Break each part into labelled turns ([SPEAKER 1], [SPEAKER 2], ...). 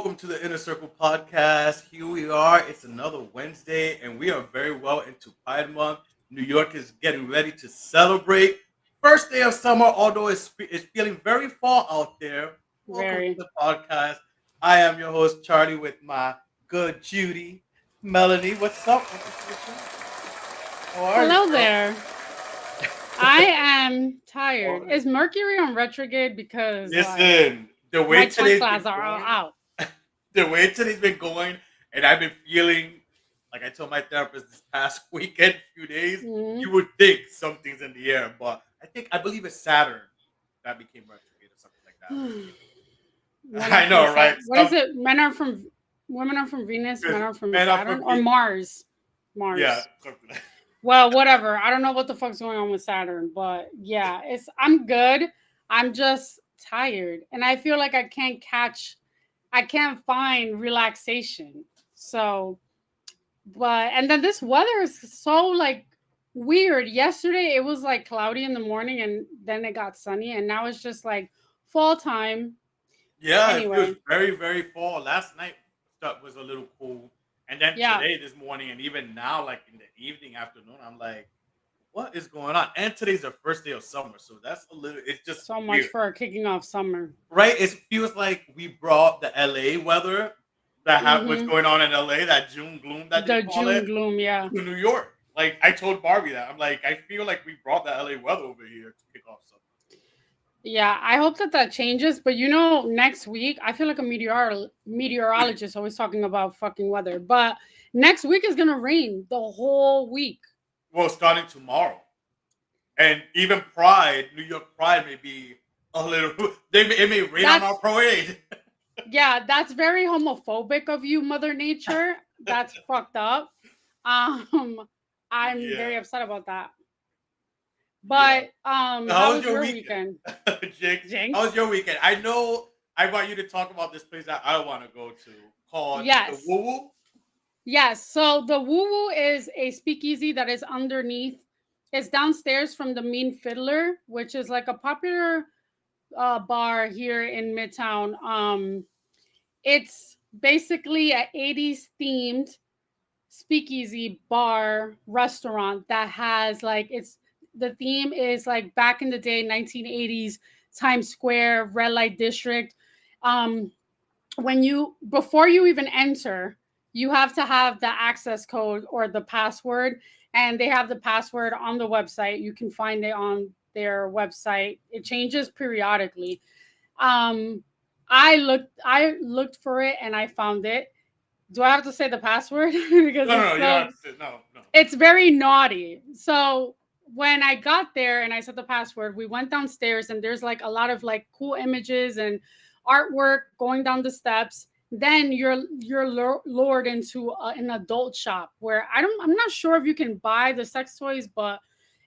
[SPEAKER 1] welcome to the Inner Circle podcast. Here we are. It's another Wednesday, and we are very well into Pride Month. New York is getting ready to celebrate. First day of summer, although it's feeling very fall out there. Welcome to
[SPEAKER 2] Very.
[SPEAKER 1] the podcast. I am your host, Charlie, with my good Judy. Melanie, what's up? How are you,
[SPEAKER 2] Hello
[SPEAKER 1] girl?
[SPEAKER 2] there. I am tired.
[SPEAKER 1] All right.
[SPEAKER 2] Is Mercury on retrograde? Because
[SPEAKER 1] Listen, the way
[SPEAKER 2] my
[SPEAKER 1] today's
[SPEAKER 2] chanclas
[SPEAKER 1] been
[SPEAKER 2] are all
[SPEAKER 1] going,
[SPEAKER 2] out.
[SPEAKER 1] the way today's been going, and I've been feeling like I told my therapist this past weekend, few days,
[SPEAKER 2] Mhm.
[SPEAKER 1] you would think something's in the air, but I believe it's Saturn that became retrograde or something like
[SPEAKER 2] Men
[SPEAKER 1] that.
[SPEAKER 2] are
[SPEAKER 1] I
[SPEAKER 2] from
[SPEAKER 1] know, right?
[SPEAKER 2] What is it? Women are from Venus. Men are from
[SPEAKER 1] Men are from
[SPEAKER 2] Saturn or Mars.
[SPEAKER 1] yeah,
[SPEAKER 2] Mars.
[SPEAKER 1] something like
[SPEAKER 2] Well, whatever. I don't know what the fuck's going on with Saturn, but yeah, I'm good. I'm just tired, and I feel like I can't find relaxation. So but and then this weather is so like weird. Yesterday it was like cloudy in the morning and then it got sunny and now it's just like fall time.
[SPEAKER 1] yeah, it feels
[SPEAKER 2] Anyway,
[SPEAKER 1] very, very fall. Last night stuff was a little cool. And then
[SPEAKER 2] yeah,
[SPEAKER 1] today, this morning, and even now, like in the evening, afternoon, I'm like, what is going on? And today's the first day of summer, so that's a little. It's just
[SPEAKER 2] so much
[SPEAKER 1] weird,
[SPEAKER 2] for kicking off summer.
[SPEAKER 1] right? It feels like we brought the LA weather what's
[SPEAKER 2] Hmm.
[SPEAKER 1] going on in LA, that June gloom that they
[SPEAKER 2] The
[SPEAKER 1] call it,
[SPEAKER 2] June gloom, yeah.
[SPEAKER 1] to New York. Like I told Barbie that I'm like, I feel like we brought the LA weather over here to kick off summer.
[SPEAKER 2] Yeah, I hope that changes. But next week I feel like a meteorologist always talking about fucking weather. But next week is gonna rain the whole week.
[SPEAKER 1] Well, starting tomorrow, and even Pride, New York Pride may be a little. It may rain on our
[SPEAKER 2] That's
[SPEAKER 1] parade.
[SPEAKER 2] Yeah, that's very homophobic of you, Mother Nature. That's fucked up. Um, I'm very
[SPEAKER 1] Yeah,
[SPEAKER 2] upset about that.
[SPEAKER 1] yeah.
[SPEAKER 2] But
[SPEAKER 1] So how
[SPEAKER 2] how
[SPEAKER 1] was
[SPEAKER 2] was
[SPEAKER 1] your
[SPEAKER 2] your
[SPEAKER 1] weekend,
[SPEAKER 2] weekend?
[SPEAKER 1] Jinx? How was
[SPEAKER 2] Jinx?
[SPEAKER 1] your weekend? I know I want you to talk about this place that I want to go to called the
[SPEAKER 2] Yes.
[SPEAKER 1] Woo Woo.
[SPEAKER 2] Yes. So the Woo Woo is a speakeasy that is underneath. It's downstairs from the Mean Fiddler, which is like a popular bar here in Midtown. It's basically a 80s themed speakeasy bar restaurant that has like the theme is like back in the day 1980s Times Square red light district. um when you before you even enter, you have to have the access code or the password, and they have the password on the website. You can find it on their website. It changes periodically. um I looked for it and I found it. Do I have to say the password? Because
[SPEAKER 1] No, no,
[SPEAKER 2] it's
[SPEAKER 1] no. You don't
[SPEAKER 2] so
[SPEAKER 1] have to say no, no.
[SPEAKER 2] it's very naughty. So when I got there and I said the password, we went downstairs and there's like a lot of like cool images and artwork going down the steps. Then you're lured into an adult shop where I'm not sure if you can buy the sex toys, but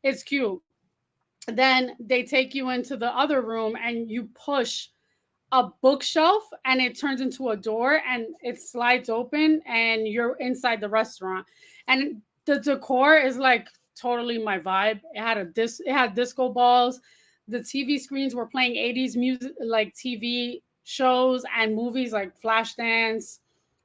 [SPEAKER 2] it's cute. Then they take you into the other room and you push a bookshelf and it turns into a door and it slides open and you're inside the restaurant. And the decor is like totally my vibe. It had disco balls. The TV screens were playing 80s music, like TV shows and movies like Flashdance,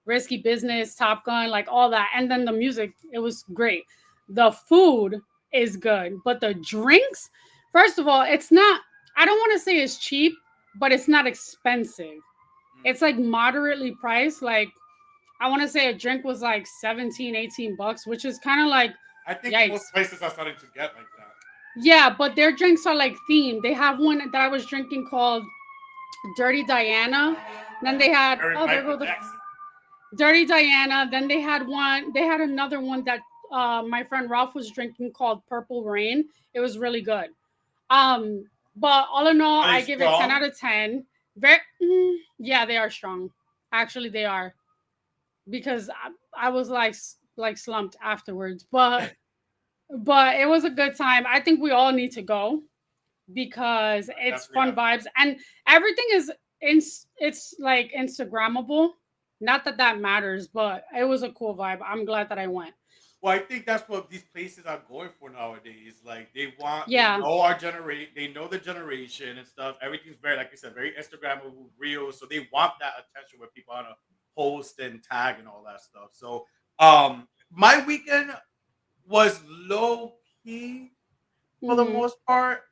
[SPEAKER 2] Risky Business, Top Gun, like all that. And then the music, it was great. The food is good, but the drinks, first of all, it's not, I don't want to say it's cheap, but it's not expensive.
[SPEAKER 1] Mm.
[SPEAKER 2] It's like moderately priced. Like I want to say a drink was like 17, 18 bucks, which is kind of like
[SPEAKER 1] I think most
[SPEAKER 2] yikes.
[SPEAKER 1] places are starting to get like that.
[SPEAKER 2] Yeah, but their drinks are like themed. They have one that I was drinking called Dirty Diana. Then they had
[SPEAKER 1] Very
[SPEAKER 2] oh there
[SPEAKER 1] Michael
[SPEAKER 2] go the
[SPEAKER 1] Jackson.
[SPEAKER 2] Dirty Diana. Then they had another one that my friend Ralph was drinking called Purple Rain. It was really good. Um, but all in all,
[SPEAKER 1] Are they
[SPEAKER 2] I give it 10 out
[SPEAKER 1] strong?
[SPEAKER 2] of 10. Yeah, they are strong. Actually, they are because I was like slumped afterwards, but it was a good time. I think we all need to go because
[SPEAKER 1] I
[SPEAKER 2] it's
[SPEAKER 1] definitely
[SPEAKER 2] fun
[SPEAKER 1] have to go.
[SPEAKER 2] vibes and everything is it's like Instagrammable. Not that that matters, but it was a cool vibe. I'm glad that I went.
[SPEAKER 1] Well, I think that's what these places are going for nowadays. Like they
[SPEAKER 2] Yeah,
[SPEAKER 1] know our generate, they know the generation and stuff. Everything's very, like you said, very Instagrammable, real. So they want that attention where people want to post and tag and all that stuff. So, my weekend was low key for the
[SPEAKER 2] hmm
[SPEAKER 1] most part.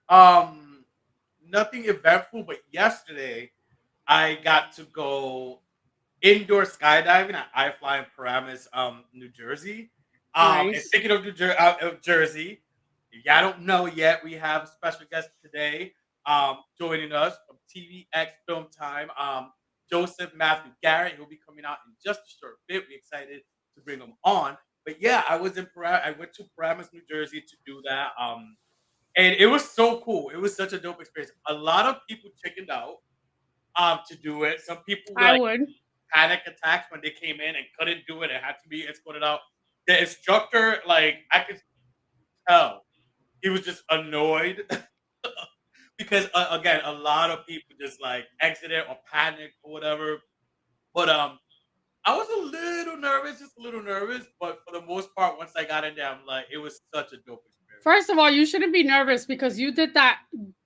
[SPEAKER 1] Nothing eventful, but yesterday I got to go indoor skydiving at iFly in Paramus, New Jersey. And
[SPEAKER 2] nice.
[SPEAKER 1] speaking of of Jersey, y'all don't know yet. We have a special guest today, joining us from TVX Film Time. Joseph Matthew Garrett. He'll be coming out in just a short bit. We're excited to bring him on. But yeah, I went to Paramus, New Jersey to do that. And it was so cool. It was such a dope experience. A lot of people chickened out to do it. Some people were
[SPEAKER 2] I
[SPEAKER 1] like
[SPEAKER 2] would.
[SPEAKER 1] panic attacks when they came in and couldn't do it. It had to be escorted out. The instructor, like I could tell, he was just annoyed because again, a lot of people just like exited or panicked or whatever. But I was a little nervous, just a little nervous. But for the most part, once I got in there, I'm like, it was such a dope experience.
[SPEAKER 2] First of all, you shouldn't be nervous because you did that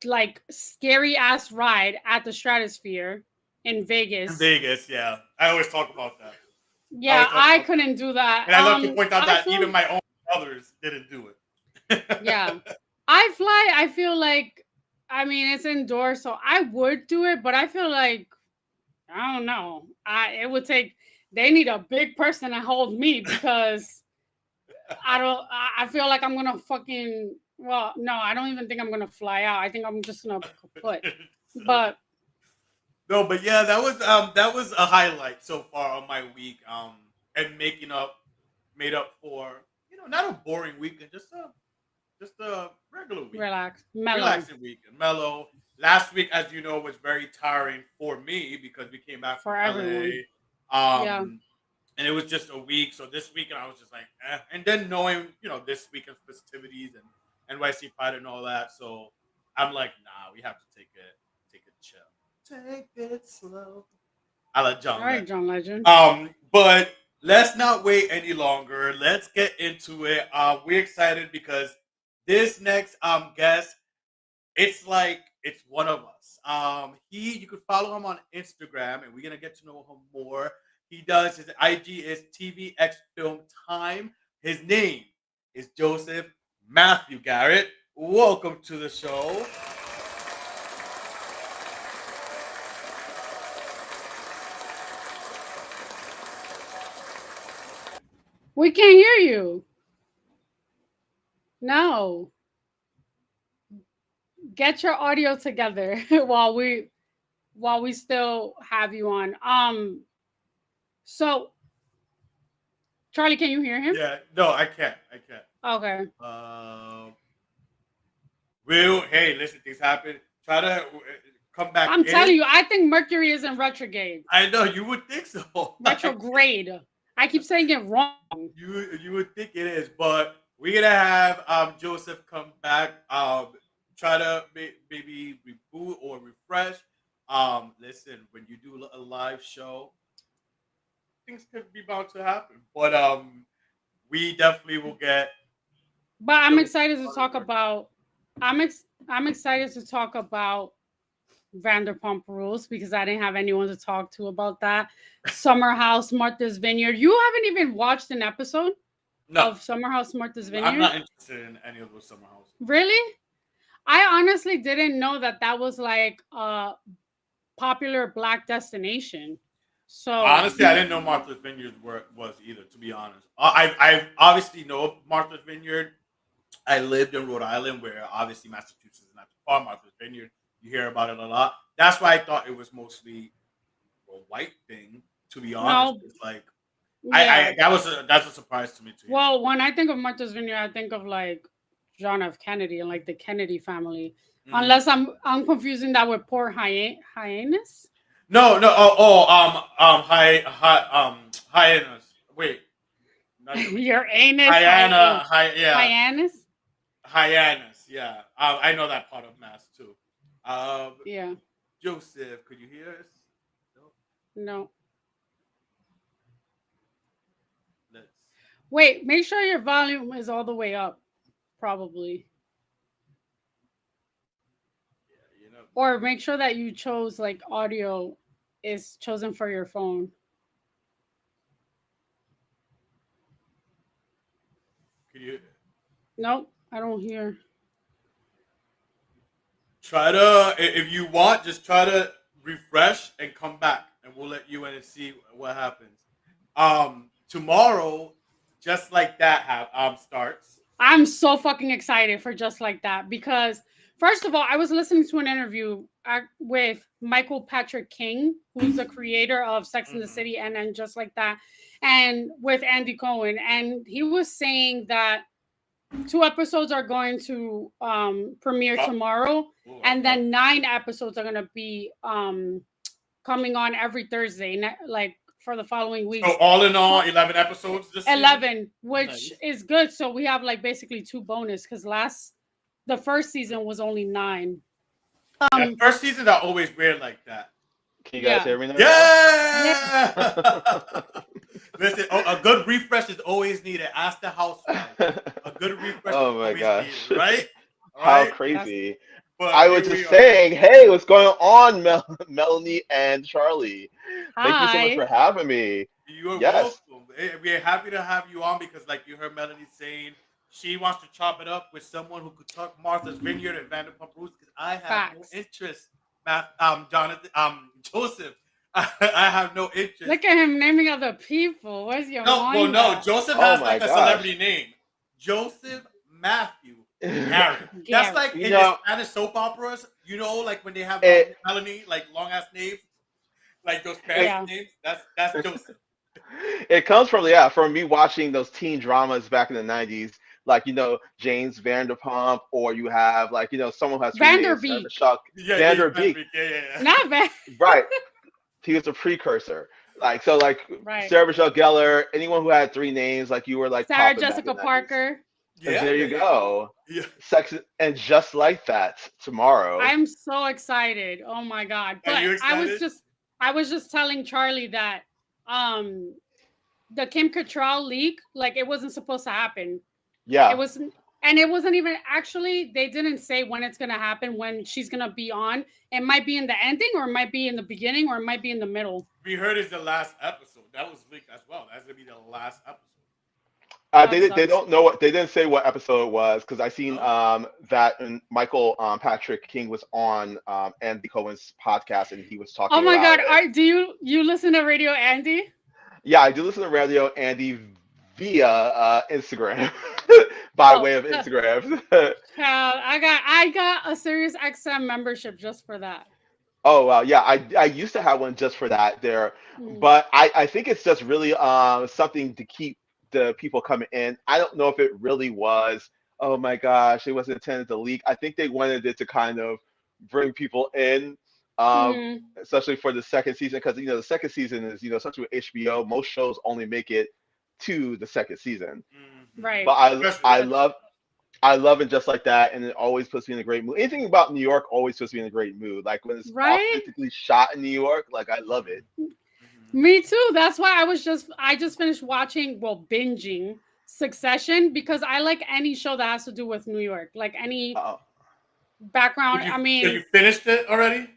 [SPEAKER 2] like scary ass ride at the Stratosphere in
[SPEAKER 1] In
[SPEAKER 2] Vegas.
[SPEAKER 1] Vegas, yeah, I always talk about that. I always
[SPEAKER 2] Yeah,
[SPEAKER 1] talk
[SPEAKER 2] I
[SPEAKER 1] about that,
[SPEAKER 2] couldn't do that.
[SPEAKER 1] and I love to point out
[SPEAKER 2] I
[SPEAKER 1] that
[SPEAKER 2] feel
[SPEAKER 1] even my own brothers didn't do
[SPEAKER 2] yeah.
[SPEAKER 1] it.
[SPEAKER 2] I fly, I feel like I mean it's indoors, so I would do it, but I feel like I don't know. It would take they need a big person to hold me because I feel like I'm gonna fucking well, no, I don't even think I'm gonna fly out. I think I'm just gonna kaput.
[SPEAKER 1] So,
[SPEAKER 2] But
[SPEAKER 1] no, but yeah, that was a highlight so far on my week. And made up for not a boring weekend, just a regular week,
[SPEAKER 2] relax, mellow
[SPEAKER 1] relaxing weekend, mellow. Last week, as you know, was very tiring for me because we came back from
[SPEAKER 2] for everyone.
[SPEAKER 1] LA.
[SPEAKER 2] Yeah.
[SPEAKER 1] And it was just a week. So this weekend I was just like, eh. And then knowing, this weekend's festivities and NYC Pride and all that. So I'm like, nah, we have to take it chill. Take it slow. I like
[SPEAKER 2] All
[SPEAKER 1] John
[SPEAKER 2] right,
[SPEAKER 1] Legend.
[SPEAKER 2] John Legend.
[SPEAKER 1] But let's not wait any longer. Let's get into it. We're excited because this next guest, it's like it's one of us. You could follow him on Instagram, and we're gonna get to know him more. He does his IG is TVX Film Time. His name is Joseph Matthew Garrett. Welcome to the show.
[SPEAKER 2] We can't hear you. No. Get your audio together while we still have you on. So Charlie, can you hear him?
[SPEAKER 1] Yeah, no, I can't. I can't.
[SPEAKER 2] Okay.
[SPEAKER 1] Um, Real. Hey, listen, things happen. Try to come back
[SPEAKER 2] I'm
[SPEAKER 1] in.
[SPEAKER 2] telling you, I think Mercury is in retrograde.
[SPEAKER 1] I know you would think so.
[SPEAKER 2] Retrograde. I keep saying it wrong.
[SPEAKER 1] You would think it is, but we're gonna have Joseph come back. Try to maybe reboot or refresh. Listen, when you do a live show, things could be bound to happen. But we definitely will get
[SPEAKER 2] But I'm
[SPEAKER 1] Joseph
[SPEAKER 2] excited to
[SPEAKER 1] on the
[SPEAKER 2] talk
[SPEAKER 1] work.
[SPEAKER 2] about I'm excited to talk about Vanderpump Rules because I didn't have anyone to talk to about that. Summer House, Martha's Vineyard. You haven't even watched an episode
[SPEAKER 1] No,
[SPEAKER 2] of Summer House, Martha's
[SPEAKER 1] I'm
[SPEAKER 2] Vineyard?
[SPEAKER 1] not interested in any of those summer houses.
[SPEAKER 2] Really? I honestly didn't know that that was like a popular black destination. So,
[SPEAKER 1] Honestly, I didn't know Martha's Vineyard was either. To be honest, I obviously know Martha's Vineyard. I lived in Rhode Island, where obviously Massachusetts is not too far. Martha's Vineyard, you hear about it a lot. That's why I thought it was mostly a white thing. To be honest,
[SPEAKER 2] no,
[SPEAKER 1] it's like
[SPEAKER 2] yeah.
[SPEAKER 1] that's a surprise to me to hear.
[SPEAKER 2] Well, when I think of Martha's Vineyard, I think of like John F. Kennedy and like the Kennedy family.
[SPEAKER 1] Mm.
[SPEAKER 2] Unless I'm confusing that with poor hyenas.
[SPEAKER 1] No, no. Hyenas. Wait, not the
[SPEAKER 2] Your anus
[SPEAKER 1] Yeah,
[SPEAKER 2] hyenas.
[SPEAKER 1] hyenas. Yeah, I know that part of Mass too. Um,
[SPEAKER 2] Yeah.
[SPEAKER 1] Joseph, could you hear us? No.
[SPEAKER 2] No.
[SPEAKER 1] Let's see.
[SPEAKER 2] Wait, make sure your volume is all the way up, probably.
[SPEAKER 1] Yeah, you know.
[SPEAKER 2] Or make sure that you chose like audio is chosen for your phone.
[SPEAKER 1] Could you
[SPEAKER 2] Nope, I don't hear.
[SPEAKER 1] try to, if you want, just try to refresh and come back, and we'll let you in and see what happens. Tomorrow, just like that, have starts.
[SPEAKER 2] I'm so fucking excited for Just Like That because, first of all, I was listening to an interview with Michael Patrick King, who's the creator of Sex and the
[SPEAKER 1] Mm-hmm.
[SPEAKER 2] City and then Just Like That, and with Andy Cohen. And he was saying that two episodes are going to premiere
[SPEAKER 1] Oh,
[SPEAKER 2] tomorrow,
[SPEAKER 1] oh, I
[SPEAKER 2] and
[SPEAKER 1] love
[SPEAKER 2] then 9 episodes are going to be coming on every Thursday, like for the following
[SPEAKER 1] it. So
[SPEAKER 2] weeks.
[SPEAKER 1] all in all,
[SPEAKER 2] Well,
[SPEAKER 1] 11 episodes this season.
[SPEAKER 2] 11, which
[SPEAKER 1] Nice.
[SPEAKER 2] is good. So we have like basically two bonus because the first season was only 9.
[SPEAKER 1] Yeah,
[SPEAKER 2] Um,
[SPEAKER 1] first seasons are always weird like that.
[SPEAKER 3] Can you guys
[SPEAKER 2] yeah,
[SPEAKER 3] hear me now?
[SPEAKER 2] yeah.
[SPEAKER 1] Yeah. Listen, a good refresh is always needed. Ask the housewife. A good refresh is
[SPEAKER 3] Oh my
[SPEAKER 1] always needed,
[SPEAKER 3] gosh.
[SPEAKER 1] right?
[SPEAKER 3] How
[SPEAKER 1] Right.
[SPEAKER 2] That's
[SPEAKER 3] crazy.
[SPEAKER 1] But
[SPEAKER 3] I was
[SPEAKER 1] here we
[SPEAKER 3] just
[SPEAKER 1] are.
[SPEAKER 3] saying, hey, what's going on, Melanie and Charlie? Thank you so much for
[SPEAKER 2] hi.
[SPEAKER 3] having me.
[SPEAKER 1] You are
[SPEAKER 3] Yes.
[SPEAKER 1] welcome. We're happy to have you on because, like you heard Melanie saying, she wants to chop it up with someone who could talk Martha's Vineyard and Vanderpump Rules because I have no
[SPEAKER 2] Facts.
[SPEAKER 1] interest. Jonathan, Joseph, I have no interest.
[SPEAKER 2] Look at him naming other people. Where's your
[SPEAKER 1] No, well,
[SPEAKER 2] mind
[SPEAKER 1] no.
[SPEAKER 2] at?
[SPEAKER 1] Joseph
[SPEAKER 3] Oh
[SPEAKER 1] has
[SPEAKER 3] my
[SPEAKER 1] like a
[SPEAKER 3] gosh.
[SPEAKER 1] celebrity name, Joseph Matthew
[SPEAKER 3] it
[SPEAKER 1] Garrett. That's
[SPEAKER 2] Garrett.
[SPEAKER 1] like
[SPEAKER 3] You
[SPEAKER 1] in the
[SPEAKER 3] know,
[SPEAKER 1] Spanish soap operas. You know, like when they have
[SPEAKER 3] it
[SPEAKER 1] Melanie, like long ass names, like those
[SPEAKER 3] it
[SPEAKER 1] fancy
[SPEAKER 2] Yeah.
[SPEAKER 1] names. That's Joseph.
[SPEAKER 3] it comes from, yeah, from me watching those teen dramas back in the 90s, like, James Vanderpump, or you have, like, someone who has three names, Sarah
[SPEAKER 2] Vanderbeek.
[SPEAKER 3] Shock,
[SPEAKER 1] Yeah, James
[SPEAKER 3] Vanderbeek.
[SPEAKER 1] Patrick. Yeah, yeah,
[SPEAKER 2] Not Van.
[SPEAKER 3] Right. He was a precursor. Like, so, like,
[SPEAKER 2] Right.
[SPEAKER 3] Sarah Michelle Gellar, anyone who had three names, like, you were like
[SPEAKER 2] Sarah
[SPEAKER 3] popping back in
[SPEAKER 2] Jessica
[SPEAKER 3] the 90s.
[SPEAKER 2] Parker.
[SPEAKER 3] And
[SPEAKER 1] yeah.
[SPEAKER 3] there
[SPEAKER 1] There
[SPEAKER 3] you
[SPEAKER 1] you go.
[SPEAKER 3] go.
[SPEAKER 1] Yeah,
[SPEAKER 3] Sex and Just Like That tomorrow.
[SPEAKER 2] I'm so excited. Oh my god.
[SPEAKER 1] are
[SPEAKER 2] But
[SPEAKER 1] you
[SPEAKER 2] I was
[SPEAKER 1] excited?
[SPEAKER 2] just I was just telling Charlie that um the Kim Cattrall leak, like it wasn't supposed to happen. It
[SPEAKER 3] Yeah.
[SPEAKER 2] wasn't, and it wasn't even actually. They didn't say when it's gonna happen, when she's gonna be on. It might be in the ending, or it might be in the beginning, or it might be in the middle.
[SPEAKER 1] We heard it's the last episode. That was leaked as well. That's gonna be the last episode.
[SPEAKER 3] They
[SPEAKER 2] That
[SPEAKER 3] they
[SPEAKER 2] sucks.
[SPEAKER 3] don't know what they didn't say what episode it was because I seen
[SPEAKER 1] No.
[SPEAKER 3] that and Michael Patrick King was on Andy Cohen's podcast and he was
[SPEAKER 2] Oh
[SPEAKER 3] talking
[SPEAKER 2] my
[SPEAKER 3] about
[SPEAKER 2] god,
[SPEAKER 3] it.
[SPEAKER 2] do you listen to Radio Andy?
[SPEAKER 3] Yeah, I do listen to Radio Andy via Instagram by
[SPEAKER 2] Oh,
[SPEAKER 3] way of Instagram.
[SPEAKER 2] child, I got a Sirius XM membership just for that.
[SPEAKER 3] Oh well, yeah, I used to have one just for that there,
[SPEAKER 2] Mm.
[SPEAKER 3] but I think it's just really something to keep the people coming in. I don't know if it really was. Oh my gosh, it wasn't intended to leak. I think they wanted it to kind of bring people in, um,
[SPEAKER 2] Hmm.
[SPEAKER 3] especially for the second season, because the second season is especially with HBO, most shows only make it to the second season.
[SPEAKER 1] Mm-hmm.
[SPEAKER 3] But
[SPEAKER 2] Right.
[SPEAKER 1] Especially
[SPEAKER 3] I
[SPEAKER 1] that show.
[SPEAKER 3] love it just like that, and it always puts me in a great mood. Anything about New York always puts me in a great mood. Like when it's
[SPEAKER 2] Right.
[SPEAKER 3] authentically shot in New York, like I love it.
[SPEAKER 1] Mm-hmm.
[SPEAKER 2] Me too. That's why I just finished watching, well, binging Succession because I like any show that has to do with New York, like any
[SPEAKER 3] Uh,
[SPEAKER 2] background. I
[SPEAKER 1] So you
[SPEAKER 2] mean,
[SPEAKER 1] finished it already?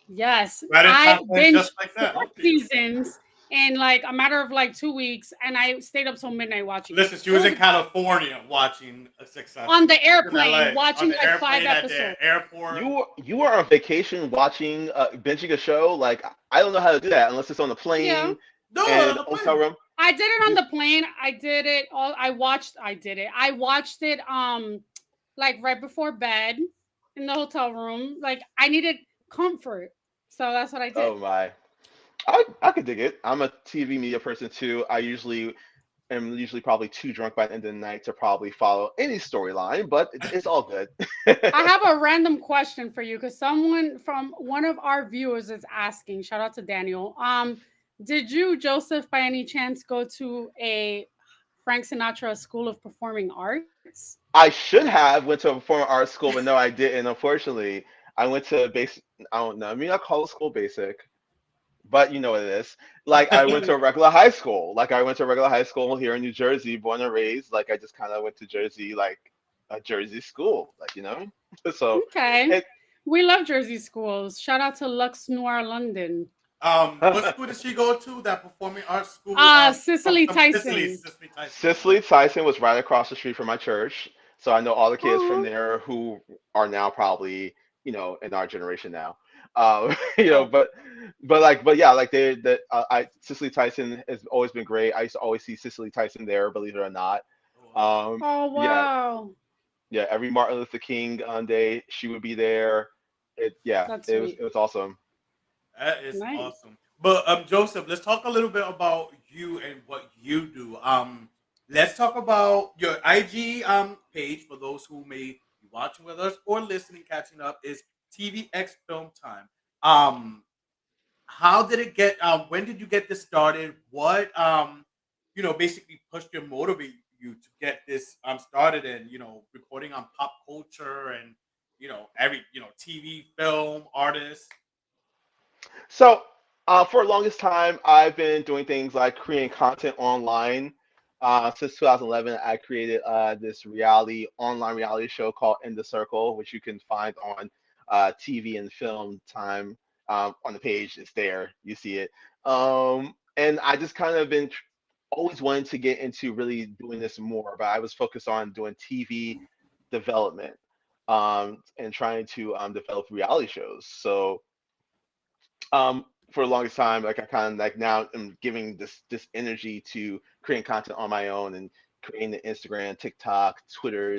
[SPEAKER 2] yes,
[SPEAKER 1] Right in
[SPEAKER 2] I
[SPEAKER 1] time frame,
[SPEAKER 2] binged
[SPEAKER 1] just like
[SPEAKER 2] four
[SPEAKER 1] that. Okay.
[SPEAKER 2] seasons in like a matter of like 2 weeks, and I stayed up till midnight watching it.
[SPEAKER 1] Listen, she
[SPEAKER 2] It
[SPEAKER 1] was
[SPEAKER 2] was
[SPEAKER 1] in California watching a
[SPEAKER 2] on
[SPEAKER 1] Succession.
[SPEAKER 2] the
[SPEAKER 1] I was in
[SPEAKER 2] airplane
[SPEAKER 1] LA on
[SPEAKER 2] watching
[SPEAKER 1] the
[SPEAKER 2] like five
[SPEAKER 1] airplane at the
[SPEAKER 2] episodes.
[SPEAKER 1] airport.
[SPEAKER 3] you were on vacation watching binging a show. Like I don't know how to do that unless it's on the
[SPEAKER 2] Yeah,
[SPEAKER 3] plane
[SPEAKER 1] No,
[SPEAKER 3] and
[SPEAKER 1] on
[SPEAKER 3] in
[SPEAKER 1] the
[SPEAKER 3] the hotel
[SPEAKER 1] plane.
[SPEAKER 3] room.
[SPEAKER 2] I did it on
[SPEAKER 3] You,
[SPEAKER 2] the plane. I did it all. I did it. I watched it like right before bed in the hotel room. Like I needed comfort. So that's what I did.
[SPEAKER 3] oh my, I could dig it. I'm a TV media person too. I usually am usually probably too drunk by the end of the night to probably follow any storyline, but it's all good.
[SPEAKER 2] I have a random question for you because someone from one of our viewers is asking. Shout out to Daniel. Did you, Joseph, by any chance go to a Frank Sinatra School of Performing Arts?
[SPEAKER 3] I should have went to a performing arts school, but no, I didn't. Unfortunately, I went to basic. I don't know. I mean, I call it school basic, but you know what it is. Like I went to a regular high school. Like I went to a regular high school here in New Jersey, born and raised. Like I just kind of went to Jersey, like a Jersey school, like you know. So
[SPEAKER 2] Okay.
[SPEAKER 3] it.
[SPEAKER 2] We love Jersey schools. Shout out to Lux Noir London.
[SPEAKER 1] What school did she go to? That performing arts school? From
[SPEAKER 2] Cicely
[SPEAKER 1] some Sicily,
[SPEAKER 2] Tyson.
[SPEAKER 1] Sicily Tyson.
[SPEAKER 3] Cicely Tyson was right across the street from my church, so I know all the kids from
[SPEAKER 2] Oh,
[SPEAKER 3] there who are now probably in our generation now.
[SPEAKER 2] oh,
[SPEAKER 3] But yeah, like I Cicely Tyson has always been great. I used to always see Cicely Tyson there, believe it or not.
[SPEAKER 1] Oh, wow.
[SPEAKER 2] oh,
[SPEAKER 3] Yeah,
[SPEAKER 2] wow.
[SPEAKER 3] yeah. Every Martin Luther King day, she would be there. Yeah,
[SPEAKER 2] That's
[SPEAKER 3] it was
[SPEAKER 2] sweet.
[SPEAKER 3] it was awesome.
[SPEAKER 1] That is
[SPEAKER 2] Nice.
[SPEAKER 1] awesome. But Joseph, let's talk a little bit about you and what you do. Let's talk about your IG page for those who may be watching with us or listening, catching up. Is TVX Film Time. Um, how did it get? When did you get this started? What basically pushed you, motivate you to get this started, and reporting on pop culture and every TV, film, artists.
[SPEAKER 3] So, for the longest time, I've been doing things like creating content online. Since 2011, I created this online reality show called In the Circle, which you can find on TV and film time. On the page, it's there. You see it. And I just kind of been always wanting to get into really doing this more, but I was focused on doing TV development and trying to develop reality shows. So for the longest time, like I kind of like now am giving this energy to creating content on my own and creating the Instagram, TikTok, Twitter,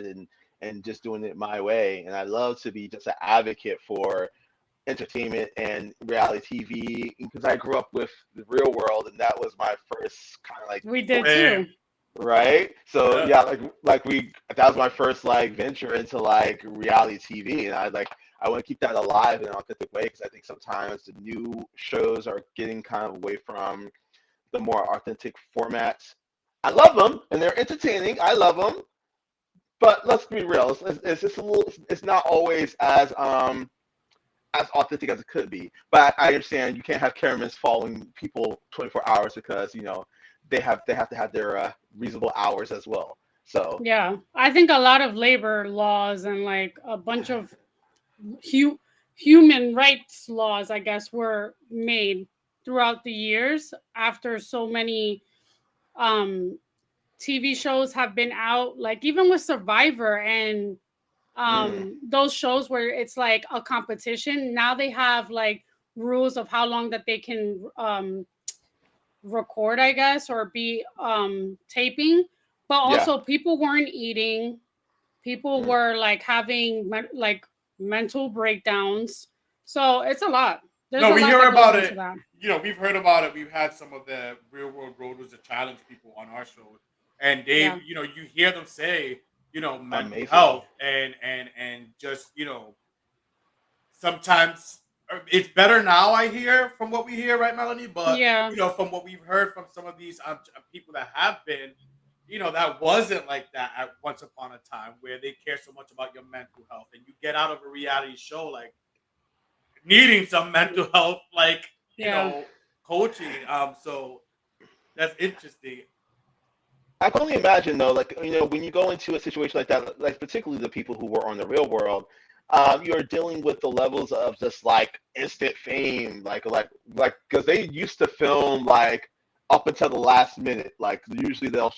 [SPEAKER 3] and just doing it my way. And I love to be just an advocate for entertainment and reality TV because I grew up with the real world, and that was my first kind of like
[SPEAKER 2] We did
[SPEAKER 1] Same.
[SPEAKER 2] too.
[SPEAKER 3] right. So
[SPEAKER 1] Yeah.
[SPEAKER 3] yeah, like we that was my first like venture into like reality TV, and I want to keep that alive in an authentic way because I think sometimes the new shows are getting kind of away from the more authentic formats. I love them and they're entertaining. I love them, but let's be real. It's just a little. It's not always as authentic as it could be. But I understand you can't have cameras following people 24 hours because they have to have their reasonable hours as well. So
[SPEAKER 2] Yeah. I think a lot of labor laws and like a bunch of hu- human rights laws, I guess, were made throughout the years after so many um, TV shows have been out. Like even with Survivor and
[SPEAKER 3] mm,
[SPEAKER 2] those shows where it's like a competition. Now they have like rules of how long that they can record, I guess, or be taping. But
[SPEAKER 3] yeah.
[SPEAKER 2] also, people weren't eating. People
[SPEAKER 3] Mm.
[SPEAKER 2] were like having like mental breakdowns. So it's a lot. There's
[SPEAKER 1] No,
[SPEAKER 2] a
[SPEAKER 1] we
[SPEAKER 2] lot
[SPEAKER 1] hear
[SPEAKER 2] that goes
[SPEAKER 1] about
[SPEAKER 2] into
[SPEAKER 1] it.
[SPEAKER 2] that.
[SPEAKER 1] We've heard about it. We've had some of the real world roaders that challenge people on our shows, and
[SPEAKER 2] Yeah.
[SPEAKER 1] you hear them say, mental
[SPEAKER 3] Amazing.
[SPEAKER 1] health and just sometimes it's better now. I hear from what we hear, right, Melanie? But
[SPEAKER 2] Yeah.
[SPEAKER 1] from what we've heard from some of these people that have been, that wasn't like that at once upon a time where they care so much about your mental health, and you get out of a reality show like needing some mental health, like
[SPEAKER 2] Yeah.
[SPEAKER 1] coaching. So that's interesting.
[SPEAKER 3] I can only imagine though, like when you go into a situation like that, like particularly the people who were on the real world, you're dealing with the levels of just like instant fame, like because they used to film like up until the last minute. Like usually they'll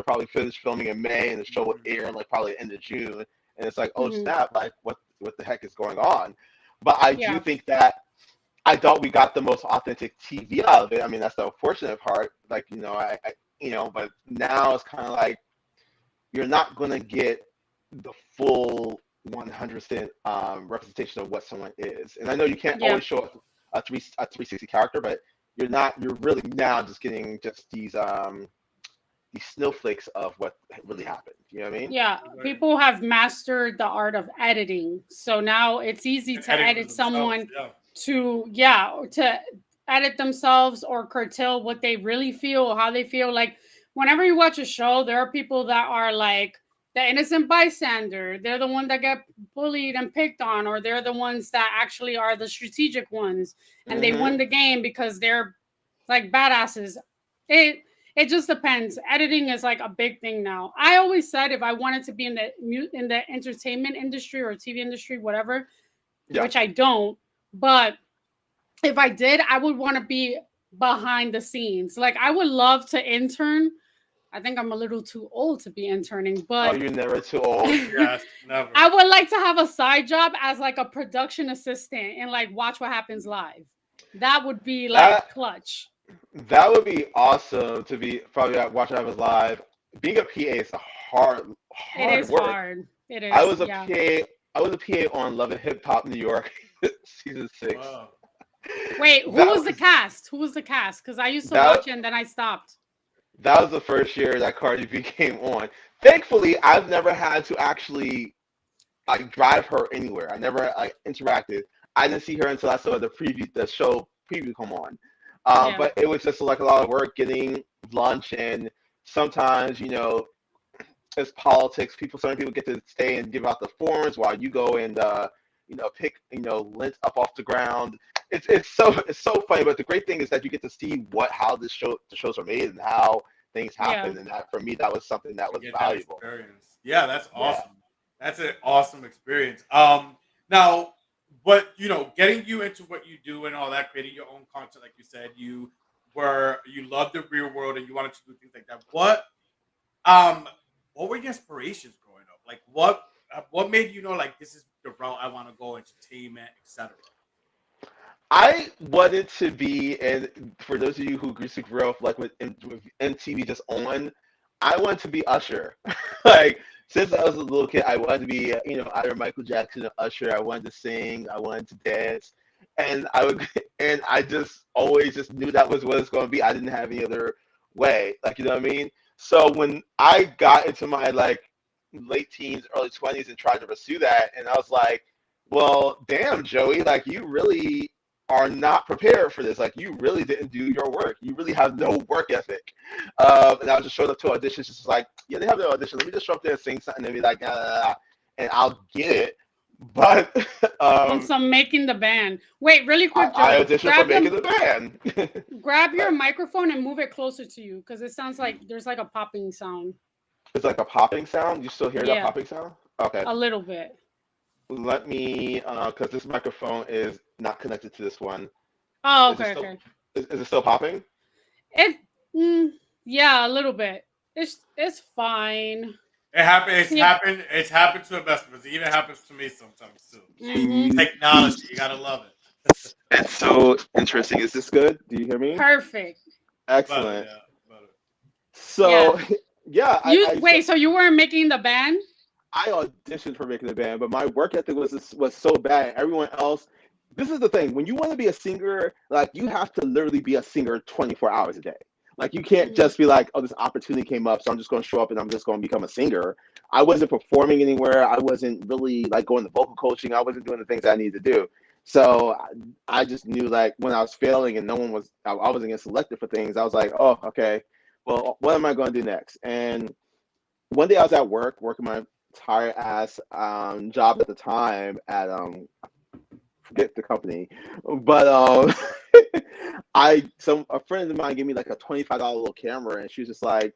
[SPEAKER 3] probably finish filming in May and the show will
[SPEAKER 1] Mhm.
[SPEAKER 3] air in like probably end of June, and it's like oh
[SPEAKER 2] Hmm.
[SPEAKER 3] snap, like what the heck is going on? But I do
[SPEAKER 2] Yeah.
[SPEAKER 3] think that I thought we got the most authentic TV out of it. I mean, that's the unfortunate part. Like, but now it's kind of like you're not going to get the full 100% representation of what someone is. And I know you can't
[SPEAKER 2] Yeah.
[SPEAKER 3] always show a 360 character, but you're really now just getting just these snowflakes of what really happened. You know what I mean?
[SPEAKER 2] Yeah,
[SPEAKER 1] Right.
[SPEAKER 2] people have mastered the art of editing. So now it's easy
[SPEAKER 1] And
[SPEAKER 2] to
[SPEAKER 1] editing
[SPEAKER 2] edit
[SPEAKER 1] themselves.
[SPEAKER 2] someone
[SPEAKER 1] Yeah.
[SPEAKER 2] to edit themselves or curtail what they really feel or how they feel. Like whenever you watch a show, there are people that are like the innocent bystander. They're the one that get bullied and picked on, or they're the ones that actually are the strategic ones, and they
[SPEAKER 3] Mm-hmm.
[SPEAKER 2] win the game because they're like badasses. It it just depends. Editing is like a big thing now. I always said if I wanted to be in the entertainment industry or TV industry, whatever,
[SPEAKER 3] Yeah.
[SPEAKER 2] which I don't, but if I did, I would want to be behind the scenes. Like I would love to intern. I think I'm a little too old to be interning,
[SPEAKER 3] Oh,
[SPEAKER 2] but
[SPEAKER 3] you're never too old.
[SPEAKER 1] Yes, never.
[SPEAKER 2] I would like to have a side job as like a production assistant and like watch what happens live. That would be like
[SPEAKER 3] That
[SPEAKER 2] clutch.
[SPEAKER 3] that would be awesome to be probably watching us live. Being a PA is a
[SPEAKER 2] It
[SPEAKER 3] hard
[SPEAKER 2] is
[SPEAKER 3] work.
[SPEAKER 2] hard. It
[SPEAKER 3] I
[SPEAKER 2] is,
[SPEAKER 3] was a
[SPEAKER 2] yeah.
[SPEAKER 3] PA. I was a PA on Love and Hip Hop New York, season 6.
[SPEAKER 1] Wow.
[SPEAKER 2] Wait, who
[SPEAKER 3] That
[SPEAKER 2] was the
[SPEAKER 3] was
[SPEAKER 2] cast? Who was the cast? Because I used to
[SPEAKER 3] that
[SPEAKER 2] watch it and then I stopped.
[SPEAKER 3] that was the first year that Cardi B came on. Thankfully, I've never had to actually like drive her anywhere. I never like interacted. I didn't see her until I saw the show preview come on.
[SPEAKER 2] Yeah.
[SPEAKER 3] But it was just like a lot of work getting lunch, and sometimes it's politics. Certain people get to stay and give out the forms while you go and pick lint up off the ground. It's so funny. But the great thing is that you get to see how the shows are made and how things
[SPEAKER 2] Yeah.
[SPEAKER 3] happen. And that for me, that was something that
[SPEAKER 1] To
[SPEAKER 3] was
[SPEAKER 1] get that
[SPEAKER 3] valuable.
[SPEAKER 1] experience. Yeah, that's
[SPEAKER 3] Yeah.
[SPEAKER 1] awesome. That's an awesome experience. Now, but getting you into what you do and all that, creating your own content, like you said, you love the real world and you wanted to do things like that. Um, what were your inspirations growing up? Like, what made you know like this is the route I want to go, entertainment, etc.
[SPEAKER 3] I wanted to be, and for those of you who grew up like with MTV just on, I wanted to be Usher. Like since I was a little kid, I wanted to be, either Michael Jackson or Usher. I wanted to sing, I wanted to dance, and I would, and I just always just knew that was what it's going to be. I didn't have any other way, like you know what I mean. So when I got into my like late teens, early 20s, and tried to pursue that, and I was like, well, damn, Joey, like you really are not prepared for this. Like you really didn't do your work. You really have no work ethic. And I was just showing up to auditions, just like, yeah, they have the audition. Let me just show up there and sing something and be like, and I'll get it. But
[SPEAKER 2] On some making the band. Wait, really quick,
[SPEAKER 3] I
[SPEAKER 2] Joey.
[SPEAKER 3] auditioned for making the band.
[SPEAKER 2] Grab your microphone and move it closer to you because it sounds like there's like a popping sound.
[SPEAKER 3] It's like a popping sound. You still hear that
[SPEAKER 2] Yeah,
[SPEAKER 3] popping sound? Okay.
[SPEAKER 2] a little bit.
[SPEAKER 3] Let me, because this microphone is not connected to this one.
[SPEAKER 2] Oh,
[SPEAKER 3] Is it
[SPEAKER 2] okay,
[SPEAKER 3] still,
[SPEAKER 2] okay.
[SPEAKER 3] is it still popping?
[SPEAKER 2] It, yeah, a little bit. It's fine.
[SPEAKER 1] It happened. It's
[SPEAKER 2] Yeah.
[SPEAKER 1] happened. It's happened to investors. It even happens to me sometimes too.
[SPEAKER 2] Mm-hmm.
[SPEAKER 1] Technology, you gotta love it.
[SPEAKER 3] It's so interesting. Is this good? Do you hear me?
[SPEAKER 2] Perfect.
[SPEAKER 3] Excellent.
[SPEAKER 1] Yeah, but
[SPEAKER 3] So, yeah,
[SPEAKER 2] So you weren't making the band?
[SPEAKER 3] I auditioned for making the band, but my work ethic was so bad. Everyone else, this is the thing. When you want to be a singer, like you have to literally be a singer 24 hours a day. Like you can't just be like, oh, this opportunity came up, so I'm just going to show up and I'm just going to become a singer. I wasn't performing anywhere. I wasn't really like going to vocal coaching. I wasn't doing the things I needed to do. So I just knew like when I was failing and I wasn't getting selected for things. I was like, oh, okay, well, what am I going to do next? And one day I was at work, working my tired ass job at the time at forget the company, but a friend of mine gave me like a $25 little camera, and she was just like,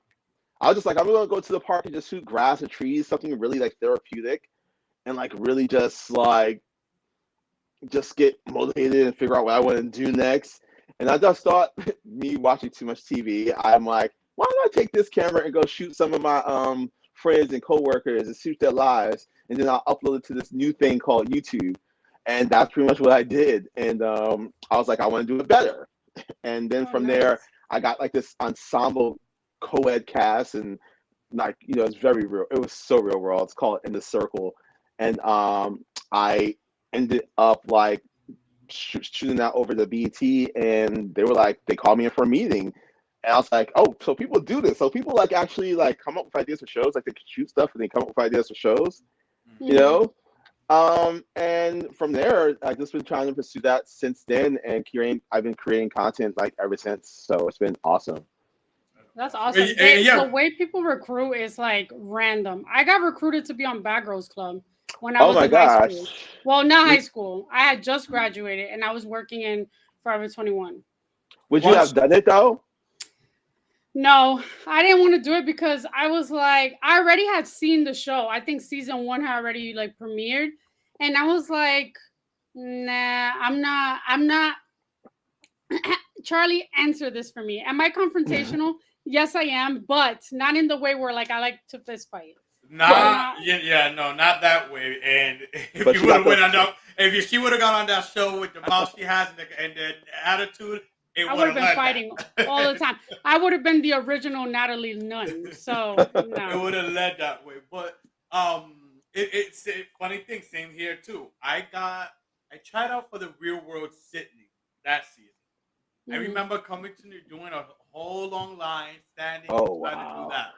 [SPEAKER 3] I was just like, I'm gonna go to the park and just shoot grass and trees, something really like therapeutic, and like really just get motivated and figure out what I want to do next. And I just thought, me watching too much TV, I'm like, why don't I take this camera and go shoot some of my friends and coworkers and shoot their lives, and then I'll upload it to this new thing called YouTube. And that's pretty much what I did. And I was like, I want to do it better. And then from there, I got like this ensemble co-ed cast, and like it's very real. It was so real world. It's called In the Circle, and I ended up like shooting that over to BET, and they called me in for a meeting. And I was like, oh, so people do this. So people like actually like come up with ideas for shows, like they shoot stuff and they come up with ideas for shows, and from there, I've just been trying to pursue that since then, and I've been creating content like ever since. So it's been awesome.
[SPEAKER 2] That's awesome.
[SPEAKER 1] Yeah.
[SPEAKER 2] The way people recruit is like random. I got recruited to be on Bad Girls Club when I
[SPEAKER 3] Oh
[SPEAKER 2] was
[SPEAKER 3] my
[SPEAKER 2] in high school.
[SPEAKER 3] gosh.
[SPEAKER 2] Well, not high school. I had just graduated and I was working in Forever 21.
[SPEAKER 3] Would you
[SPEAKER 1] Once
[SPEAKER 3] have done it though?
[SPEAKER 2] No, I didn't want to do it because I was like, I already had seen the show. I think season 1 had already like premiered, and I was like, nah, I'm not. Charlie, answer this for me. Am I confrontational? Yes, I am, but not in the way where like I like to fist fight.
[SPEAKER 1] no, not that way. And if
[SPEAKER 3] But
[SPEAKER 1] you
[SPEAKER 3] you
[SPEAKER 1] would
[SPEAKER 3] got
[SPEAKER 1] have went on
[SPEAKER 3] the
[SPEAKER 1] that, if she would have gone on that show with the mouth she has and the attitude, it
[SPEAKER 2] I
[SPEAKER 1] would
[SPEAKER 2] would
[SPEAKER 1] have
[SPEAKER 2] have been fighting all the time. I would have been the original Natalie Nunn. So
[SPEAKER 1] It
[SPEAKER 2] no.
[SPEAKER 1] would have led that way. But it's a funny thing. Same here too. I tried out for the Real World Sydney that season. I
[SPEAKER 2] Mhm.
[SPEAKER 1] remember coming to doing a whole long line, standing,
[SPEAKER 3] Oh
[SPEAKER 1] trying to do
[SPEAKER 3] wow.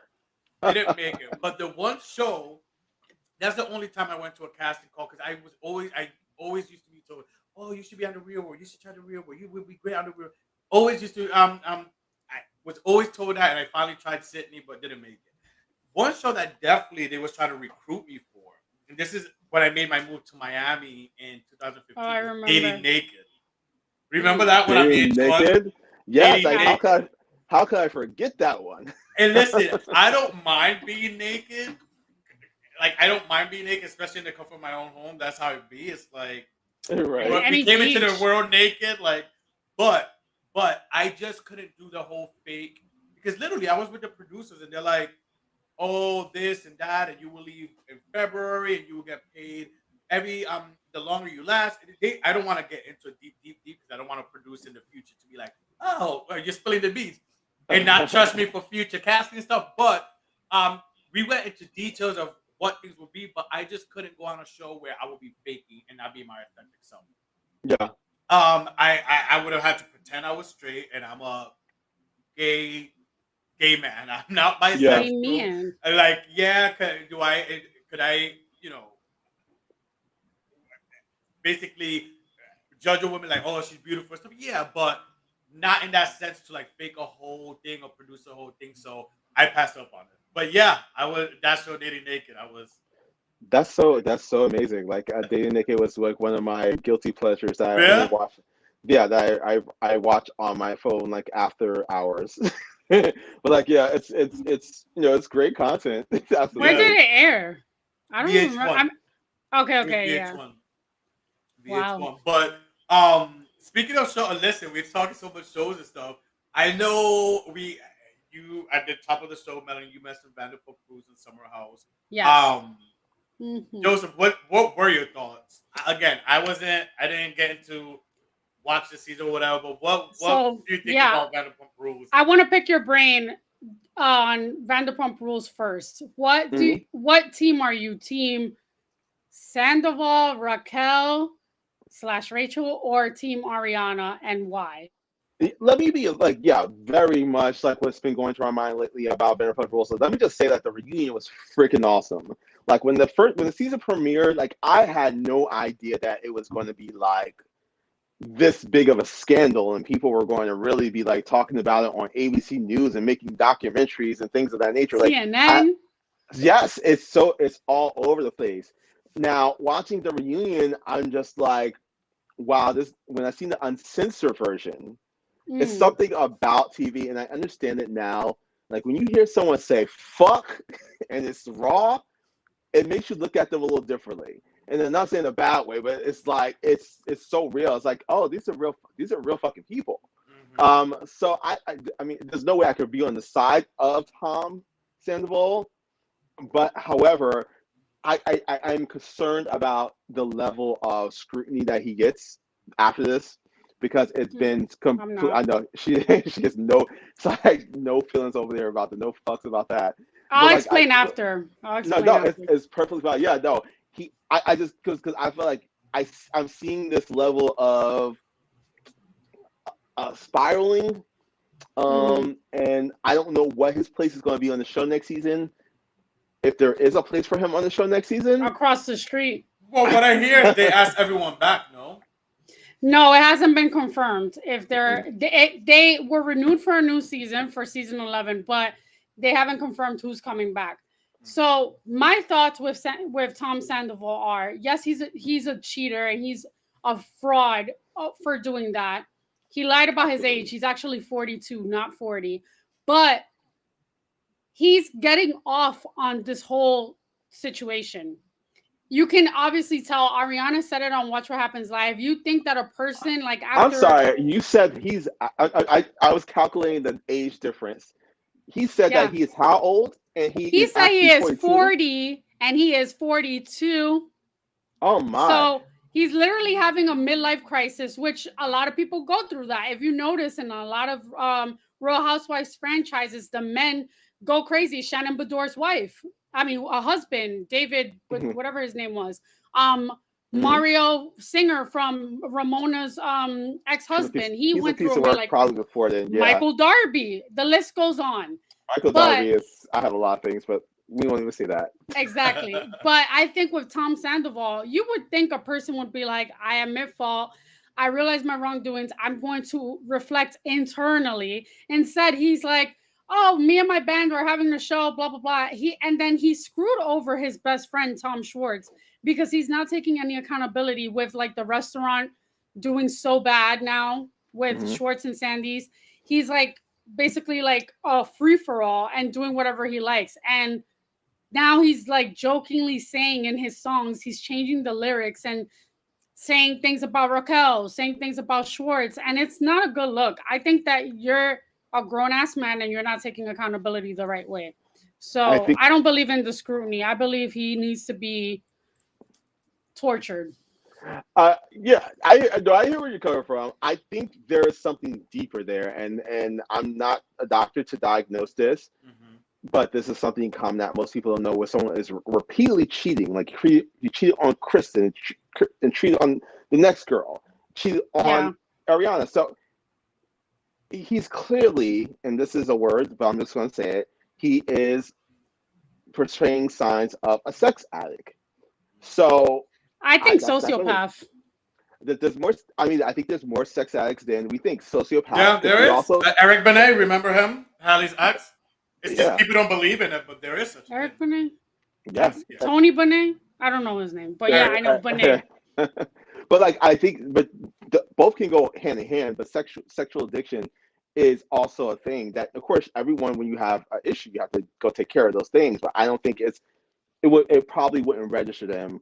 [SPEAKER 1] that. Didn't make it. But the one show, that's the only time I went to a casting call because I always used to be told, oh, you should be on the Real World. You should try the Real World. You would be great on the Real World. Always used to I was always told that, and I finally tried Sydney, but didn't make it. One show that definitely they was trying to recruit me for, and this is when I made my move to Miami in 2015.
[SPEAKER 2] Oh, I
[SPEAKER 1] was
[SPEAKER 2] remember.
[SPEAKER 1] Dating Naked. Remember that one on
[SPEAKER 3] Dating
[SPEAKER 1] VH1?
[SPEAKER 3] naked? Yes,
[SPEAKER 1] Dating
[SPEAKER 3] how could I forget that one?
[SPEAKER 1] And listen, I don't mind being naked. Like I don't mind being naked, especially in the comfort of my own home. That's how it be. It's like
[SPEAKER 3] Right.
[SPEAKER 1] we
[SPEAKER 2] Any
[SPEAKER 1] came into the
[SPEAKER 2] beach.
[SPEAKER 1] world naked, like, but I just couldn't do the whole fake because literally I was with the producers and they're like, oh, this and that, and you will leave in February and you will get paid every the longer you last. I don't want to get into deep because I don't want to produce in the future to be like, oh, you're spilling the beans and not trust me for future casting stuff. But we went into details of what things would be, but I just couldn't go on a show where I would be faking and not be my authentic self.
[SPEAKER 3] Yeah.
[SPEAKER 1] I would have had to pretend I was straight and I'm a gay man. I'm not
[SPEAKER 3] Yeah.
[SPEAKER 2] Gay
[SPEAKER 1] bisexual.
[SPEAKER 2] man.
[SPEAKER 1] Like, yeah, could I, basically judge a woman like, oh, she's beautiful and stuff? Yeah, but not in that sense to like fake a whole thing or produce a whole thing. So I passed up on it. But yeah, I was that show Dating Naked. I was
[SPEAKER 3] That's so amazing. Like Dating Naked was like one of my guilty pleasures that I only
[SPEAKER 1] yeah.
[SPEAKER 3] watch. Yeah, that I watch on my phone like after hours. But like yeah, it's it's great content. It's
[SPEAKER 2] Where
[SPEAKER 3] absolutely.
[SPEAKER 2] did it air? I don't remember.
[SPEAKER 1] VH1.
[SPEAKER 2] Okay, yeah.
[SPEAKER 1] VH1.
[SPEAKER 2] Wow.
[SPEAKER 1] VH1. But speaking of show, listen, we're talking so much shows and stuff. I know you at the top of the show, Melanie, you mentioned Vanderpump Cruise and Summer House.
[SPEAKER 2] Yes.
[SPEAKER 1] Joseph, what were your thoughts? Again, I didn't get into watch the season or whatever, but what
[SPEAKER 2] So,
[SPEAKER 1] do you think
[SPEAKER 2] yeah.
[SPEAKER 1] about Vanderpump Rules?
[SPEAKER 2] I want to pick your brain on Vanderpump Rules first. What team are you? Team Sandoval, Raquel / Rachel, or Team Ariana, and why?
[SPEAKER 3] Let me be like, yeah, very much like what's been going through my mind lately about Vanderpump Rules. So let me just say that the reunion was freaking awesome. Like when the season premiered, like I had no idea that it was going to be like this big of a scandal and people were going to really be like talking about it on ABC News and making documentaries and things of that nature. Like
[SPEAKER 2] CNN.
[SPEAKER 3] yes, it's all over the place. Now watching the reunion, I'm just like, wow, when I seen the uncensored version. It's something about TV, and I understand it now. Like when you hear someone say "fuck" and it's raw, it makes you look at them a little differently. And I'm not saying a bad way, but it's like it's so real. It's like, oh, these are real fucking people.
[SPEAKER 1] Mm-hmm.
[SPEAKER 3] So I mean, there's no way I could be on the side of Tom Sandoval, but however, I'm concerned about the level of scrutiny that he gets after this. Because it's been I know she has no feelings over there about no fucks about that.
[SPEAKER 2] I'll explain after.
[SPEAKER 3] It's perfectly fine. Yeah, no, I just because I feel like I'm seeing this level of spiraling, and I don't know what his place is going to be on the show next season. If there is a place for him on the show next season,
[SPEAKER 2] across the street.
[SPEAKER 1] Well, what I hear is they asked everyone back. No.
[SPEAKER 2] No, it hasn't been confirmed. If they were renewed for a new season for season 11, but they haven't confirmed who's coming back. So my thoughts with Tom Sandoval are: yes, he's a cheater and he's a fraud for doing that. He lied about his age. He's actually 42, not 40, but he's getting off on this whole situation. You can obviously tell. Ariana said it on Watch What Happens Live. You think that a person like
[SPEAKER 3] I'm
[SPEAKER 2] after,
[SPEAKER 3] sorry. You said he's. I was calculating the age difference. He said that
[SPEAKER 2] yeah,
[SPEAKER 3] he is how old, and he
[SPEAKER 2] he
[SPEAKER 3] is
[SPEAKER 2] said he
[SPEAKER 3] actually
[SPEAKER 2] is
[SPEAKER 3] 42.
[SPEAKER 2] 40 and he is 42.
[SPEAKER 3] Oh my.
[SPEAKER 2] So he's literally having a midlife crisis, which a lot of people go through that. If you notice in a lot of Real Housewives franchises, the men go crazy. Shannon Bedore's wife, I mean, a husband, David,
[SPEAKER 3] Hmm.
[SPEAKER 2] whatever his name was, um,
[SPEAKER 3] Hmm.
[SPEAKER 2] Mario Singer from Ramona's ex-husband, he
[SPEAKER 3] He's a
[SPEAKER 2] went through
[SPEAKER 3] piece
[SPEAKER 2] a
[SPEAKER 3] of work
[SPEAKER 2] midlife
[SPEAKER 3] probably
[SPEAKER 2] crisis.
[SPEAKER 3] before then. Yeah.
[SPEAKER 2] Michael Darby, the list goes on.
[SPEAKER 3] Michael
[SPEAKER 2] But
[SPEAKER 3] Darby is. I have a lot of things, but we won't even say that.
[SPEAKER 2] exactly. But I think with Tom Sandoval, you would think a person would be like, I admit fault. I realize my wrongdoings. I'm going to reflect internally. Instead, he's like, oh, me and my band were having a show, blah, blah, blah. And then he screwed over his best friend, Tom Schwartz, because he's not taking any accountability with like the restaurant doing so bad now with
[SPEAKER 3] Hmm.
[SPEAKER 2] Schwartz and Sandy's. He's like basically like a free for all and doing whatever he likes. And now he's like jokingly saying in his songs, he's changing the lyrics and saying things about Raquel, saying things about Schwartz, and it's not a good look. I think that you're a grown ass man and you're not taking accountability the right way.
[SPEAKER 3] I
[SPEAKER 2] So
[SPEAKER 3] think.
[SPEAKER 2] I don't believe in the scrutiny. I believe he needs to be tortured.
[SPEAKER 3] Yeah, I no, I hear where you're coming from. I think there is something deeper there, and I'm not a doctor to diagnose this,
[SPEAKER 1] Mhm.
[SPEAKER 3] but this is something common that most people don't know. Where someone is repeatedly cheating, like you cheated on Kristen and cheated on the next girl, cheated
[SPEAKER 2] Yeah.
[SPEAKER 3] on Ariana. So he's clearly, and this is a word, but I'm just going to say it. He is portraying signs of a sex addict. So
[SPEAKER 2] I think
[SPEAKER 3] that's what it is.
[SPEAKER 2] sociopath.
[SPEAKER 3] There's more. I mean, I think there's more sex addicts than we think. Sociopaths,
[SPEAKER 1] Yeah,
[SPEAKER 3] because
[SPEAKER 1] there
[SPEAKER 3] we
[SPEAKER 1] is.
[SPEAKER 3] also,
[SPEAKER 1] Eric Benet, remember him? Hallie's ex? It's just
[SPEAKER 3] yeah,
[SPEAKER 1] people don't believe in it, but there is such a thing.
[SPEAKER 2] Eric Benet?
[SPEAKER 3] yeah.
[SPEAKER 1] Yeah.
[SPEAKER 2] Tony Benet? I don't know his name, but yeah, I know Benet.
[SPEAKER 3] But like I think, but both can go hand in hand. But sexual addiction is also a thing that, of course, everyone when you have an issue, you have to go take care of those things. But I don't think it probably wouldn't register them.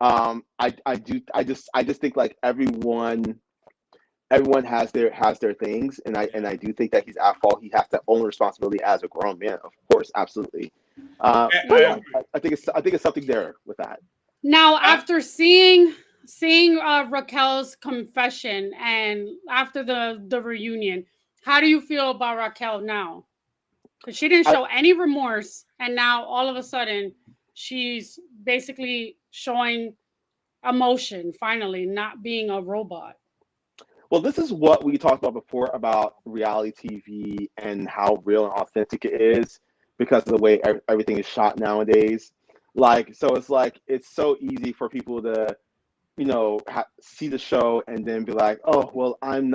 [SPEAKER 3] I just think like everyone has their things, and I
[SPEAKER 1] Yeah.
[SPEAKER 3] do think that he's at fault. He has to own responsibility as a grown man, of course, absolutely. But
[SPEAKER 1] I
[SPEAKER 3] yeah,
[SPEAKER 1] agree.
[SPEAKER 3] I think it's something there with that.
[SPEAKER 2] Now,
[SPEAKER 1] I,
[SPEAKER 2] after seeing Raquel's confession and after the reunion, how do you feel about Raquel now? Because she didn't
[SPEAKER 3] I
[SPEAKER 2] show any remorse, and now all of a sudden she's basically showing emotion. Finally, not being a robot.
[SPEAKER 3] Well, this is what we talked about before about reality TV and how real and authentic it is because of the way everything is shot nowadays. Like, so it's like it's so easy for people to see the show and then be like, oh well, I'm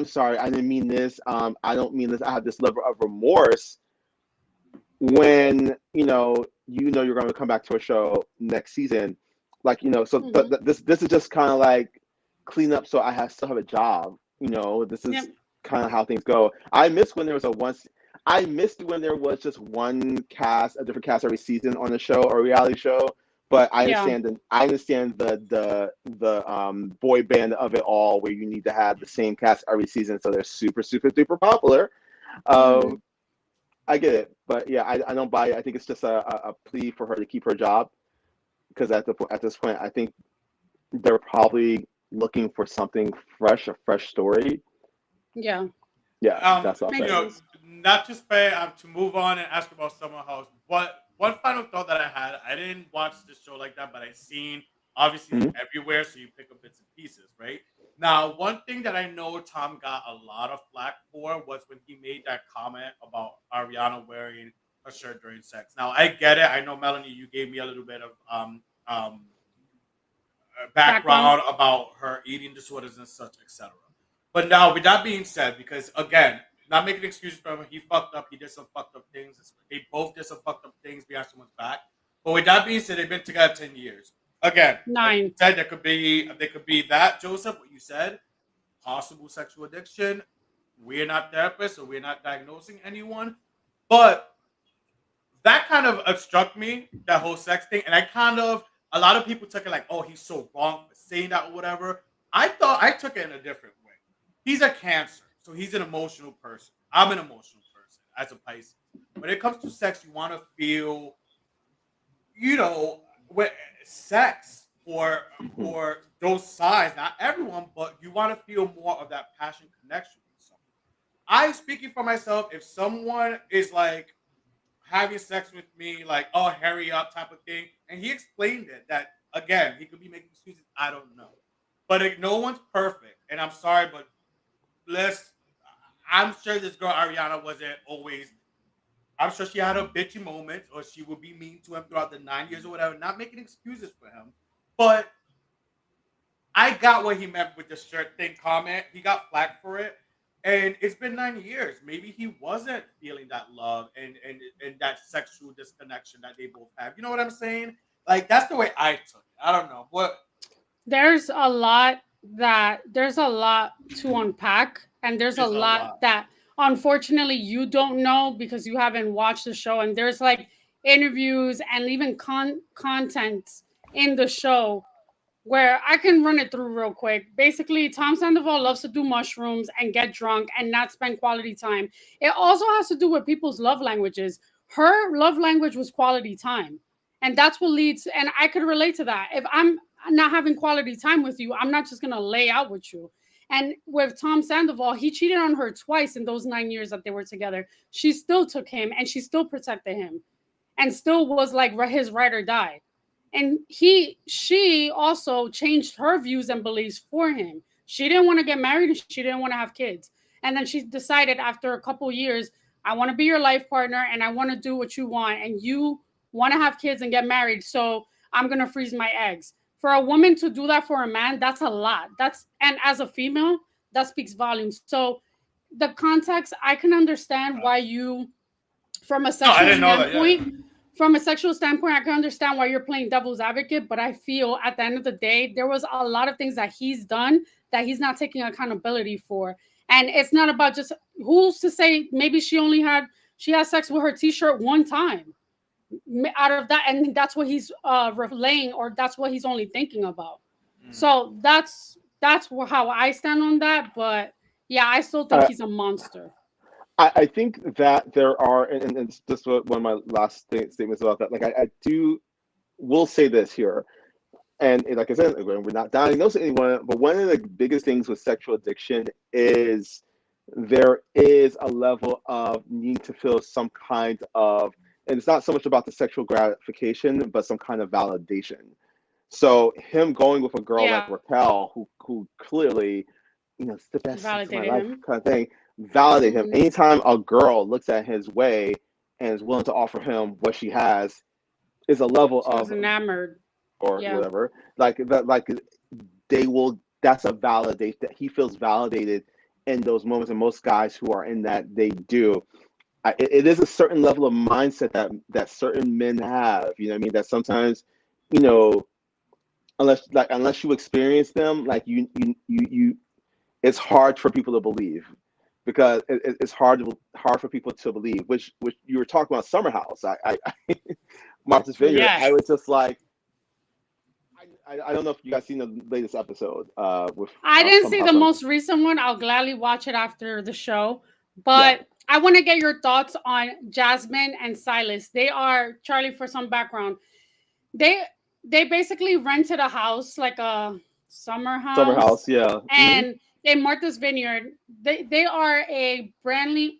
[SPEAKER 3] sorry, I didn't mean this, I don't mean this, I have this level of remorse when you're going to come back to a show next season, like so
[SPEAKER 2] Hmm.
[SPEAKER 3] this is just kind of like clean up so still have a job. This is
[SPEAKER 2] Yep.
[SPEAKER 3] kind of how things go. I missed when there was just one cast, a different cast every season on a show or a reality show. But
[SPEAKER 2] Yeah.
[SPEAKER 3] I understand the boy band of it all, where you need to have the same cast every season, so they're super super duper popular.
[SPEAKER 2] Hmm.
[SPEAKER 3] Um, I get it, but yeah, I don't buy it. I think it's just a plea for her to keep her job because at this point, I think they're probably looking for something fresh, a fresh story.
[SPEAKER 2] Yeah.
[SPEAKER 3] Yeah, that's what I'll
[SPEAKER 2] Makes
[SPEAKER 3] say.
[SPEAKER 2] sense.
[SPEAKER 1] not to spay, to move on and ask about Summer House. But one final thought that I had, I didn't watch the show like that, but I seen obviously it's
[SPEAKER 3] Mhm.
[SPEAKER 1] everywhere, so you pick up bits and pieces, right? Now, one thing that I know Tom got a lot of flack for was when he made that comment about Ariana wearing a shirt during sex. Now, I get it. I know Melanie, you gave me a little bit of
[SPEAKER 2] Background.
[SPEAKER 1] background about her eating disorders and such, etc. But now, with that being said, because again, not making excuses for him, he fucked up. He did some fucked up things. They both did some fucked up things behind someone's back. But with that being said, they've been together 10 years. Again, like you
[SPEAKER 2] 9.
[SPEAKER 1] said, there could be that, Joseph. What you said, possible sexual addiction. We're not therapists, so we're not diagnosing anyone. But that kind of struck me, that whole sex thing, and a lot of people took it like, oh, he's so wrong for saying that or whatever. I took it in a different way. He's a Cancer, so he's an emotional person. I'm an emotional person as a Pisces. When it comes to sex, you want to feel, with sex for those signs. Not everyone, but you want to feel more of that passion connection with someone. I speaking for myself, if someone is like having sex with me, like, oh, hurry up type of thing. And he explained it that, again, he could be making excuses. I don't know. But no one's perfect. And I'm sorry, but let's, I'm sure this girl, Ariana, wasn't always, I'm sure she had her bitchy moments or she would be mean to him throughout the 9 years or whatever, not making excuses for him. But I got what he meant with the shirt thing comment. He got flack for it. And it's been 9 years. Maybe he wasn't feeling that love and that sexual disconnection that they both have. You know what I'm saying? Like that's the way I took it. I don't know. What
[SPEAKER 2] There's a lot to unpack, and there's a
[SPEAKER 1] is a
[SPEAKER 2] lot
[SPEAKER 1] lot.
[SPEAKER 2] that unfortunately you don't know because you haven't watched the show, and there's like interviews and even content in the show where I can run it through real quick. Basically, Tom Sandoval loves to do mushrooms and get drunk and not spend quality time. It also has to do with people's love languages. Her love language was quality time. And that's what leads, and I could relate to that. If I'm not having quality time with you, I'm not just going to lay out with you. And with Tom Sandoval, he cheated on her twice in those 9 years that they were together. She still took him and she still protected him and still was like his ride or die. And she also changed her views and beliefs for him. She didn't want to get married and she didn't want to have kids. And then she decided after a couple years, I want to be your life partner and I want to do what you want. And you want to have kids and get married. So I'm going to freeze my eggs. For a woman to do that for a man, that's a lot. And as a female, that speaks volumes. So the context, I can understand why you, from a
[SPEAKER 1] No, I
[SPEAKER 2] sexual
[SPEAKER 1] didn't know that. Yeah.
[SPEAKER 2] standpoint, from a sexual standpoint, I can understand why you're playing devil's advocate, but I feel at the end of the day, there was a lot of things that he's done that he's not taking accountability for. And it's not about just who's to say maybe she had sex with her t-shirt one time out of that, and that's what he's relaying, or that's what he's only thinking about. So that's how I stand on that. But yeah, I still think
[SPEAKER 3] I,
[SPEAKER 2] he's a monster.
[SPEAKER 3] I think that there are, and this is one of my last statements about that. Like I do, will say this here, and like I said, we're not diagnosing anyone, but one of the biggest things with sexual addiction is there is a level of need to feel some kind of, and it's not so much about the sexual gratification, but some kind of validation. So him going with a girl like
[SPEAKER 2] Yeah,
[SPEAKER 3] Raquel, who clearly, it's the best sex of my
[SPEAKER 2] validated
[SPEAKER 3] life
[SPEAKER 2] him.
[SPEAKER 3] kind of thing, validate him.
[SPEAKER 2] Hmm.
[SPEAKER 3] Anytime a girl looks at his way and is willing to offer him what she has, is a level
[SPEAKER 2] She was
[SPEAKER 3] of,
[SPEAKER 2] enamored.
[SPEAKER 3] or
[SPEAKER 2] Yeah.
[SPEAKER 3] whatever, like that, like they will. That's a validate that he feels validated in those moments, and most guys who are in that, they do. It is a certain level of mindset that certain men have. You know what I mean? That sometimes, you know, unless you experience them, like you it's hard for people to believe, because it's hard for people to believe. Which you were talking about Summer House. Martha's Vineyard. I
[SPEAKER 2] Yes.
[SPEAKER 3] was just like, I don't know if you guys seen the latest episode with
[SPEAKER 2] I didn't
[SPEAKER 3] Summer
[SPEAKER 2] see the
[SPEAKER 3] House on.
[SPEAKER 2] most recent one. I'll gladly watch it after the show.
[SPEAKER 3] Yeah.
[SPEAKER 2] But I want to get your thoughts on Jasmine and Silas. They are, Charlie, for some background. They they basically rented a house, like a summer
[SPEAKER 3] Summer
[SPEAKER 2] house,
[SPEAKER 3] House. Yeah.
[SPEAKER 2] and in Martha's Vineyard, they are a brandly,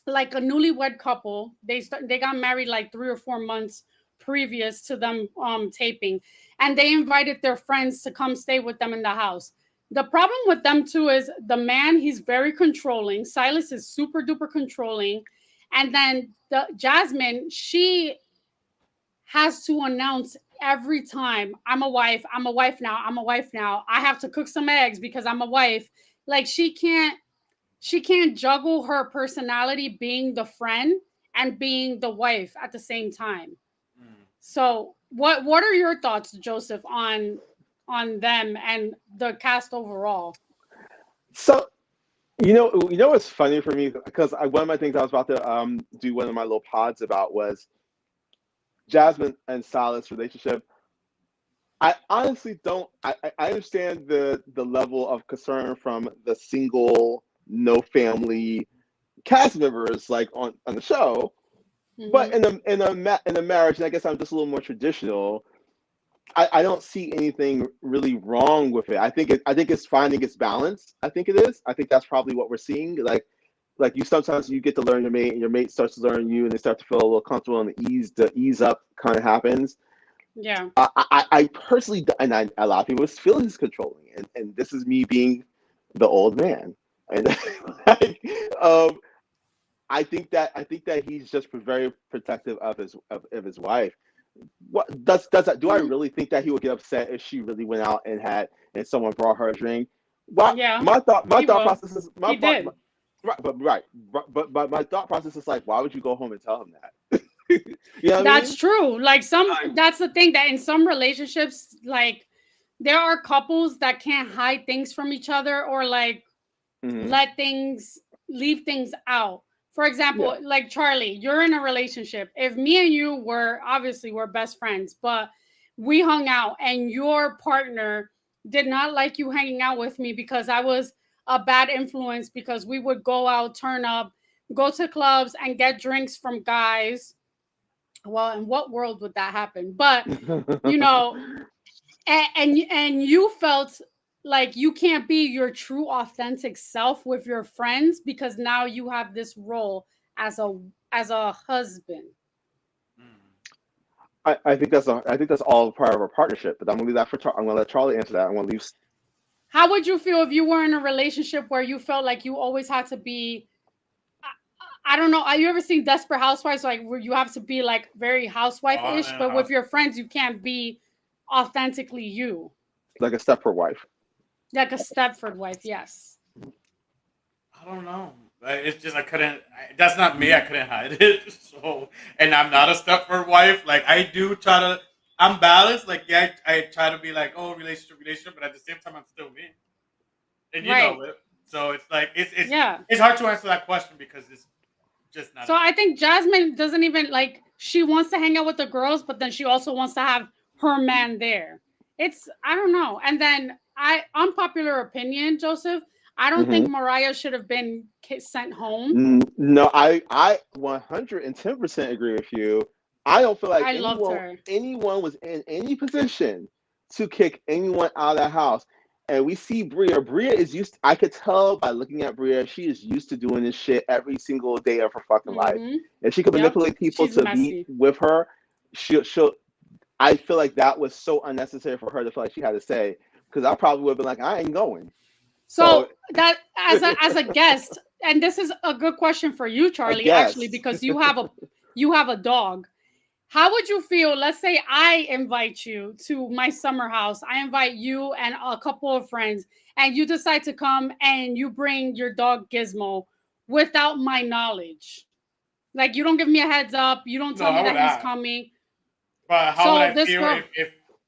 [SPEAKER 2] like a newlywed couple. They got married like 3 or 4 months previous to them taping, and they invited their friends to come stay with them in the house. The problem with them too is the man, he's very controlling. Silas is super duper controlling, and then the Jasmine, she has to announce every time, I'm a wife now, I'm a wife now. I have to cook some eggs because I'm a wife. Like she can't juggle her personality being the friend and being the wife at the same time.
[SPEAKER 1] Mm.
[SPEAKER 2] So what are your thoughts, Joseph, on them and the cast overall?
[SPEAKER 3] So what's funny for me, because one of my things I was about to do one of my little pods about was Jasmine and Silas' relationship. I honestly don't. I understand the level of concern from the single, no family cast members like on the show, but
[SPEAKER 2] Mm-hmm.
[SPEAKER 3] in a marriage, and I guess I'm just a little more traditional. I don't see anything really wrong with it. I think it's finding its balance. I think it is. I think that's probably what we're seeing. Like you sometimes you get to learn your mate, and your mate starts to learn you, and they start to feel a little comfortable, and the ease up kind of happens.
[SPEAKER 2] Yeah.
[SPEAKER 3] I personally, and a lot of people feel he's controlling, and this is me being the old man, and like, I think that he's just very protective of his wife. What does that? Do I
[SPEAKER 2] Mm,
[SPEAKER 3] really think that he would get upset if she really went out and someone brought her a drink? What
[SPEAKER 2] yeah,
[SPEAKER 3] my
[SPEAKER 2] he
[SPEAKER 3] thought
[SPEAKER 2] will.
[SPEAKER 3] process is
[SPEAKER 2] He did.
[SPEAKER 3] but my thought process is like, why would you go home and tell him that? You know what I
[SPEAKER 2] That's
[SPEAKER 3] mean?
[SPEAKER 2] true. Like
[SPEAKER 3] Like,
[SPEAKER 2] that's the thing that in some relationships, like there are couples that can't hide things from each other or like
[SPEAKER 3] mhm,
[SPEAKER 2] let things leave things out. For
[SPEAKER 3] yeah.
[SPEAKER 2] example, like Charlie, you're in a relationship. If me and you were obviously we're best friends, but we hung out and your partner did not like you hanging out with me because I was a bad influence because we would go out, turn up, go to clubs and get drinks from guys. Well, in what world would that happen? But you know, and you felt like you can't be your true authentic self with your friends because now you have this role as a husband.
[SPEAKER 1] Mm.
[SPEAKER 3] I think that's all part of our partnership. But I'm gonna leave that I'm gonna let Charlie answer that. I'm gonna leave.
[SPEAKER 2] How would you feel if you were in a relationship where you felt like you always had to be I don't know, have you ever seen Desperate Housewives, like where you have to be like very
[SPEAKER 1] Oh,
[SPEAKER 2] housewife-ish, but
[SPEAKER 1] no,
[SPEAKER 2] with your friends you can't be authentically you,
[SPEAKER 3] Like a Stepford wife.
[SPEAKER 2] like a Stepford wife? Yes.
[SPEAKER 1] I don't know. It's just I couldn't. That's not me. I couldn't hide it. So, and I'm not a Stepford wife. Like I do try to. I'm balanced. Like yeah, I try to be like relationship, but at the same time, I'm still me, and you know
[SPEAKER 2] Right.
[SPEAKER 1] it. So it's like
[SPEAKER 2] Yeah.
[SPEAKER 1] it's hard to answer that question because it's just not
[SPEAKER 2] So
[SPEAKER 1] me.
[SPEAKER 2] I think Jasmine doesn't even like she wants to hang out with the girls, but then she also wants to have her man there. It's I don't know. And then I unpopular opinion, Joseph, I don't think
[SPEAKER 3] Hmm.
[SPEAKER 2] Mariah should have been sent home.
[SPEAKER 3] No, I 110% agree with you. I don't feel like
[SPEAKER 2] I loved
[SPEAKER 3] anyone
[SPEAKER 2] her.
[SPEAKER 3] anyone was in any position to kick anyone out of that house. And we see Bria. Bria is used. I could tell by looking at Bria, she is used to doing this shit every single day of her fucking life.
[SPEAKER 2] Mm-hmm.
[SPEAKER 3] If she could
[SPEAKER 2] Yep.
[SPEAKER 3] manipulate people
[SPEAKER 2] She's
[SPEAKER 3] to be
[SPEAKER 2] messy.
[SPEAKER 3] with her, she'll. I feel like that was so unnecessary for her to feel like she had to say, because I probably would have been like, I ain't going. So
[SPEAKER 2] So that as a guest, and this is a good question for you,
[SPEAKER 3] I
[SPEAKER 2] Charlie, actually,
[SPEAKER 3] guess.
[SPEAKER 2] because you have a dog. How would you feel? Let's say I invite you to my summer house. I invite you and a couple of friends, and you decide to come and you bring your dog Gizmo without my knowledge. Like you don't give me a heads up. You don't
[SPEAKER 1] No,
[SPEAKER 2] tell
[SPEAKER 1] I
[SPEAKER 2] me
[SPEAKER 1] would
[SPEAKER 2] that he's
[SPEAKER 1] ask.
[SPEAKER 2] coming.
[SPEAKER 1] But how would
[SPEAKER 2] So
[SPEAKER 1] I
[SPEAKER 2] this
[SPEAKER 1] feel
[SPEAKER 2] girl,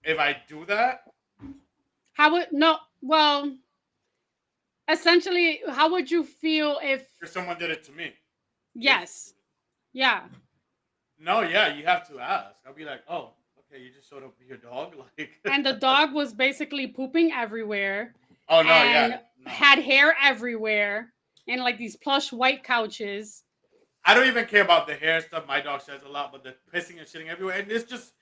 [SPEAKER 1] if I do that?
[SPEAKER 2] how would no? Well, essentially, how would you feel if
[SPEAKER 1] If someone did it to me, basically.
[SPEAKER 2] yes, yeah,
[SPEAKER 1] No, yeah, you have to ask. I'll be like, oh, okay, you just showed up with your dog, like.
[SPEAKER 2] and the dog was basically pooping everywhere
[SPEAKER 1] Oh no,
[SPEAKER 2] and
[SPEAKER 1] yeah, no.
[SPEAKER 2] had hair everywhere and like these plush white couches.
[SPEAKER 1] I don't even care about the hair stuff. My dog sheds a lot, but the pissing and shitting everywhere, and it's just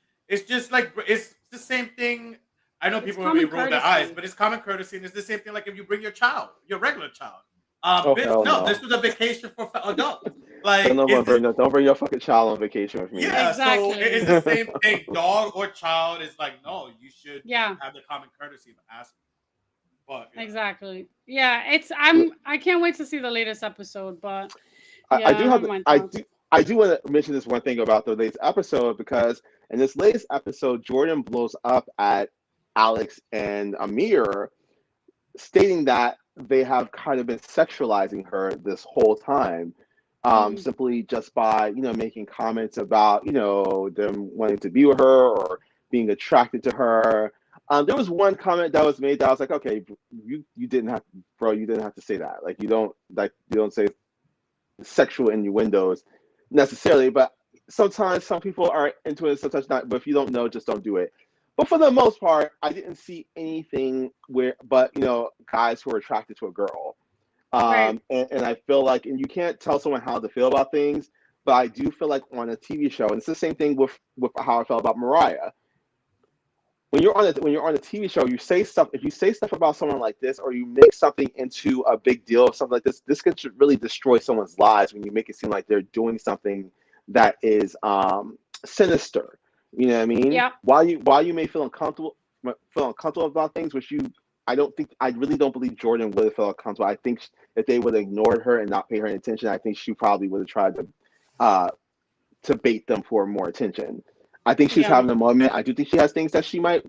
[SPEAKER 1] like it's the same thing. I know
[SPEAKER 2] It's
[SPEAKER 1] people may
[SPEAKER 2] common
[SPEAKER 1] roll their eyes,
[SPEAKER 2] courtesy.
[SPEAKER 1] but it's common courtesy, and it's the same thing. Like if you bring your child, your regular child,
[SPEAKER 3] Oh
[SPEAKER 1] bitch,
[SPEAKER 3] hell
[SPEAKER 1] no,
[SPEAKER 3] no!
[SPEAKER 1] this was a vacation for adults.
[SPEAKER 3] Don't
[SPEAKER 1] Like,
[SPEAKER 3] know
[SPEAKER 1] is
[SPEAKER 3] about
[SPEAKER 1] this?
[SPEAKER 3] don't bring your fucking child on vacation with me.
[SPEAKER 1] Yeah, so it's
[SPEAKER 2] Exactly.
[SPEAKER 1] the same thing. Dog or child is like, no, you should
[SPEAKER 2] Yeah,
[SPEAKER 1] have the common courtesy of asking. But yeah,
[SPEAKER 2] exactly. Yeah, it's I can't wait to see the latest episode, but
[SPEAKER 3] I
[SPEAKER 2] yeah,
[SPEAKER 3] do
[SPEAKER 2] I
[SPEAKER 3] have
[SPEAKER 2] have my
[SPEAKER 3] I
[SPEAKER 2] thoughts.
[SPEAKER 3] do I do want to mention this one thing about the latest episode because In this latest episode, Jordan blows up at Alex and Amir, stating that they have kind of been sexualizing her this whole time, simply just by, making comments about, them wanting to be with her or being attracted to her. There was one comment that was made that I was like, okay, you didn't have, bro, you didn't have to say that. Like, you don't say sexual innuendos necessarily, but sometimes some people are into it, sometimes not. But if you don't know, just don't do it. But for the most part, I didn't see anything but guys who are attracted to a girl.
[SPEAKER 2] Right.
[SPEAKER 3] And I feel like, and you can't tell someone how to feel about things, but I do feel like on a TV show, and it's the same thing with how I felt about Mariah. When you're on a TV show, you say stuff. If you say stuff about someone like this, or you make something into a big deal, or something like this could really destroy someone's lives when you make it seem like they're doing something that is sinister. You know what I mean?
[SPEAKER 2] Yeah.
[SPEAKER 3] While you may feel uncomfortable about things, which I really don't believe Jordan would have felt uncomfortable. I think if they would have ignored her and not pay her any attention, I think she probably would have tried to bait them for more attention. I think she's having a moment. I do think she has things that she might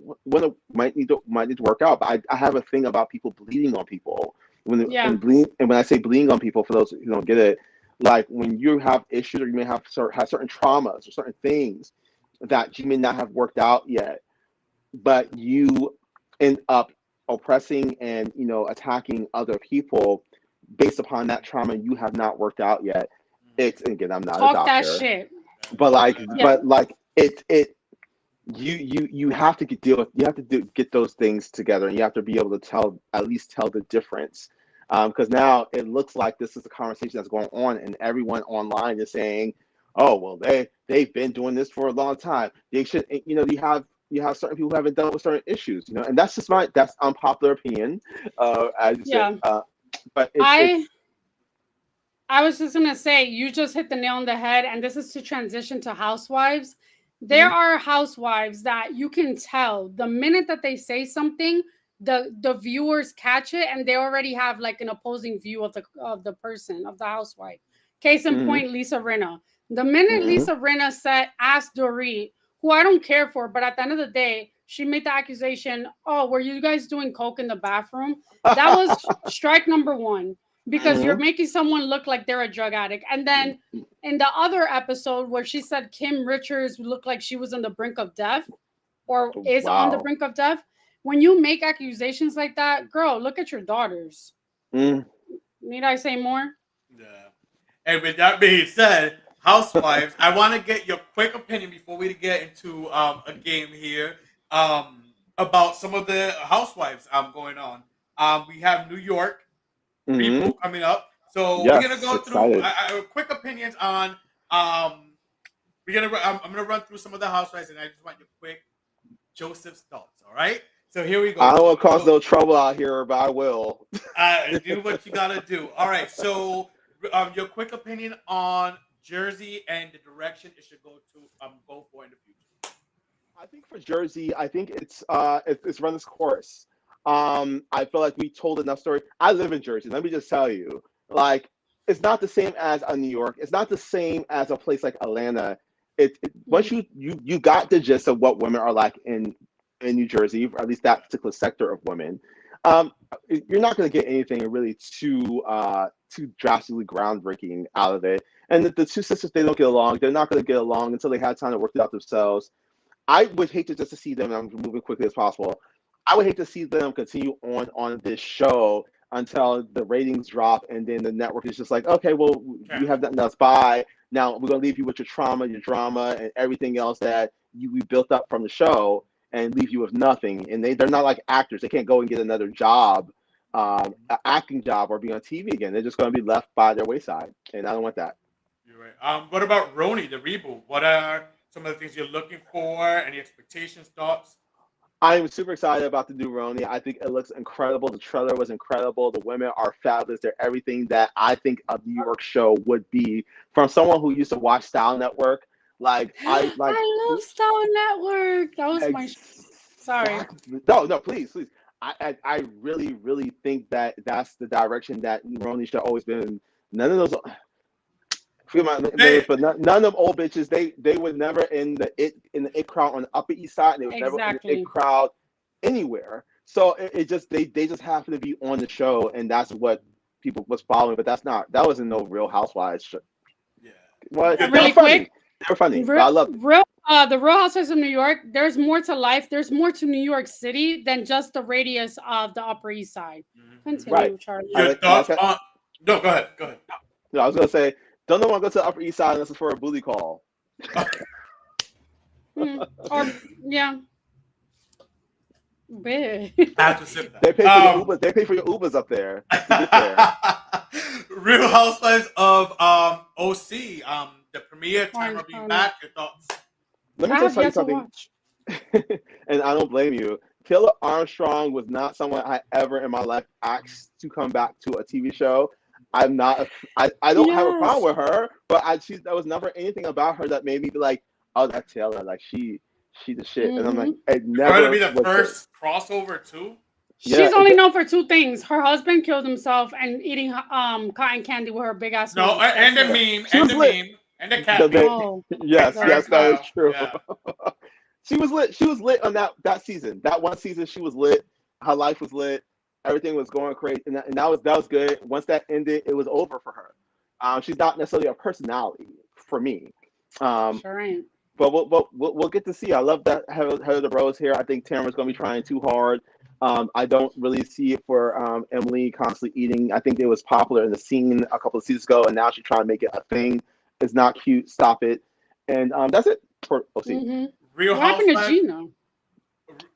[SPEAKER 3] need to work out. But I have a thing about people bleeding on people. And when I say bleeding on people, for those who don't get it, like when you have issues or you may have certain traumas or certain things that you may not have worked out yet, but you end up oppressing and attacking other people based upon that trauma you have not worked out yet. It's, again, I'm not a doctor.
[SPEAKER 2] That shit.
[SPEAKER 3] But you have to get those things together, and you have to be able to at least tell the difference. Because now it looks like this is a conversation that's going on, and everyone online is saying, "Oh, well, they've been doing this for a long time. They should." You have certain people who haven't dealt with certain issues, and that's just that's unpopular opinion. But
[SPEAKER 2] I was just gonna say, you just hit the nail on the head, and this is to transition to housewives. There are housewives that you can tell the minute that they say something, the viewers catch it, and they already have like an opposing view of the person, of the housewife. Case in point, Lisa Rinna. The minute Lisa Rinna asked Dorit, who I don't care for, but at the end of the day, she made the accusation, "Oh, were you guys doing coke in the bathroom?" That was strike number one, because you're making someone look like they're a drug addict. And then in the other episode where she said Kim Richards looked like she was on the brink of death, or is on the brink of death, when you make accusations like that, girl, look at your daughters. Need I say more?
[SPEAKER 1] Yeah. And with that being said, housewives, I want to get your quick opinion before we get into a game here about some of the housewives going on. We have New York people coming up, so we're gonna go through quick opinions on. I'm gonna run through some of the housewives, and I just want your quick Joseph's thoughts. All right. So here we go.
[SPEAKER 3] I don't want to cause no trouble out here, but I will.
[SPEAKER 1] Do what you gotta do. All right. So your quick opinion on Jersey and the direction it should go for in the future.
[SPEAKER 3] I think for Jersey, I think it's run its course. I feel like we told enough story. I live in Jersey. Let me just tell you, like, it's not the same as New York. It's not the same as a place like Atlanta. Once you got the gist of what women are like in New Jersey, or at least that particular sector of women, you're not going to get anything really too drastically groundbreaking out of it. And the two sisters, they don't get along. They're not going to get along until they have time to work it out themselves. I would hate to see them. I'm moving quickly as possible. I would hate to see them continue on this show until the ratings drop, and then the network is just like, okay, well, you have nothing else. Bye. Now we're gonna leave you with your trauma, your drama, and everything else that we built up from the show, and leave you with nothing. And they're not like actors; they can't go and get another job, an acting job, or be on TV again. They're just gonna be left by their wayside, and I don't want that.
[SPEAKER 1] You're right. What about Roni, the reboot? What are some of the things you're looking for? Any expectations, thoughts?
[SPEAKER 3] I'm super excited about the new Roni. I think it looks incredible. The trailer was incredible. The women are fabulous. They're everything that I think a New York show would be. From someone who used to watch Style Network, I
[SPEAKER 2] love Style Network. That was my. Sorry.
[SPEAKER 3] No, please. I really, really think that that's the direction that Roni should always been. None of those. forget my names, but none of them old bitches. They were never in the it crowd on the Upper East Side, and they was never in the it crowd anywhere. So it just they just happen to be on the show, and that's what people was following. But that wasn't no Real Housewives show.
[SPEAKER 1] Yeah.
[SPEAKER 3] Well,
[SPEAKER 2] And really quick,
[SPEAKER 3] they were funny.
[SPEAKER 2] Real,
[SPEAKER 3] I loved it.
[SPEAKER 2] the Real Housewives of New York. There's more to life. There's more to New York City than just the radius of the Upper East Side. Continue,
[SPEAKER 3] Right.
[SPEAKER 2] Charlie.
[SPEAKER 1] Your thoughts on? No, go ahead. Go ahead.
[SPEAKER 3] No, I was gonna say, don't know want to go to the Upper East Side unless it's for a booty call.
[SPEAKER 2] Or yeah. Big.
[SPEAKER 1] I have to sip that.
[SPEAKER 3] They pay for your Ubers. They pay for your Ubers up there. To get there.
[SPEAKER 1] Real Housewives of OC. The premiere time will be back. Your thoughts?
[SPEAKER 3] Let me just tell you something. And I don't blame you. Taylor Armstrong was not someone I ever in my life asked to come back to a TV show. I'm not. I don't have a problem with her, but there was never anything about her that made me be like, oh, that's Taylor. Like she the shit. And I'm like, it never.
[SPEAKER 1] For her to be the first crossover too.
[SPEAKER 2] She's only known for two things: her husband killed himself and eating cotton candy with her big ass.
[SPEAKER 1] No, and the meme, and the meme, and the cat meme.
[SPEAKER 3] Yes, that is true. Yeah. She was lit. She was lit on that season. That one season, she was lit. Her life was lit. Everything was going crazy, and that was good. Once that ended, it was over for her. She's not necessarily a personality for me.
[SPEAKER 2] Sure ain't.
[SPEAKER 3] But we'll get to see. I love that Heather Dubrow's here. I think Tamara's going to be trying too hard. I don't really see it for Emily constantly eating. I think it was popular in the scene a couple of seasons ago, and now she's trying to make it a thing. It's not cute. Stop it. And that's it for OC.
[SPEAKER 2] Mm-hmm.
[SPEAKER 1] Real
[SPEAKER 2] what happened to Gina?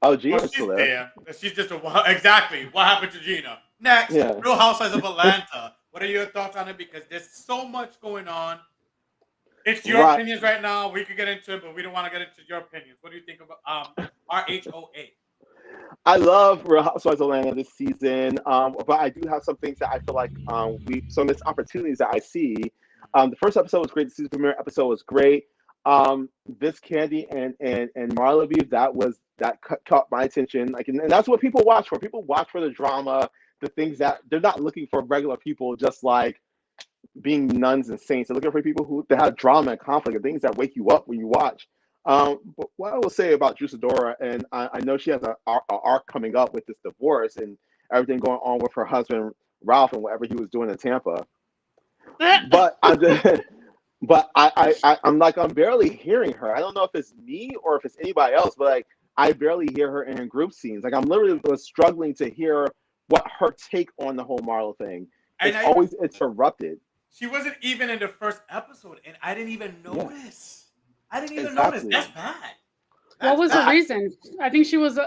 [SPEAKER 3] Oh, Gina's still
[SPEAKER 1] there. She's just exactly. What happened to Gina? Next, Real Housewives of Atlanta. What are your thoughts on it? Because there's so much going on. It's your opinions right now. We could get into it, but we don't want to get into your opinions. What do you think about RHOA?
[SPEAKER 3] I love Real Housewives of Atlanta this season, but I do have some things that I feel like some missed opportunities that I see. The first episode was great. The season premiere episode was great. This Candy and Marla Beef, that caught my attention. Like, and that's what people watch for. People watch for the drama, the things that they're not looking for regular people just like being nuns and saints. They're looking for people that have drama and conflict and things that wake you up when you watch. But what I will say about Juisadora, and I know she has an arc coming up with this divorce and everything going on with her husband Ralph and whatever he was doing in Tampa. But I'm barely hearing her. I don't know if it's me or if it's anybody else, but like I barely hear her in group scenes. Like I'm literally struggling to hear what her take on the whole Marlo thing. It's always interrupted.
[SPEAKER 1] She wasn't even in the first episode, and I didn't even notice. I didn't even notice. That's bad.
[SPEAKER 2] What was the reason? I think she was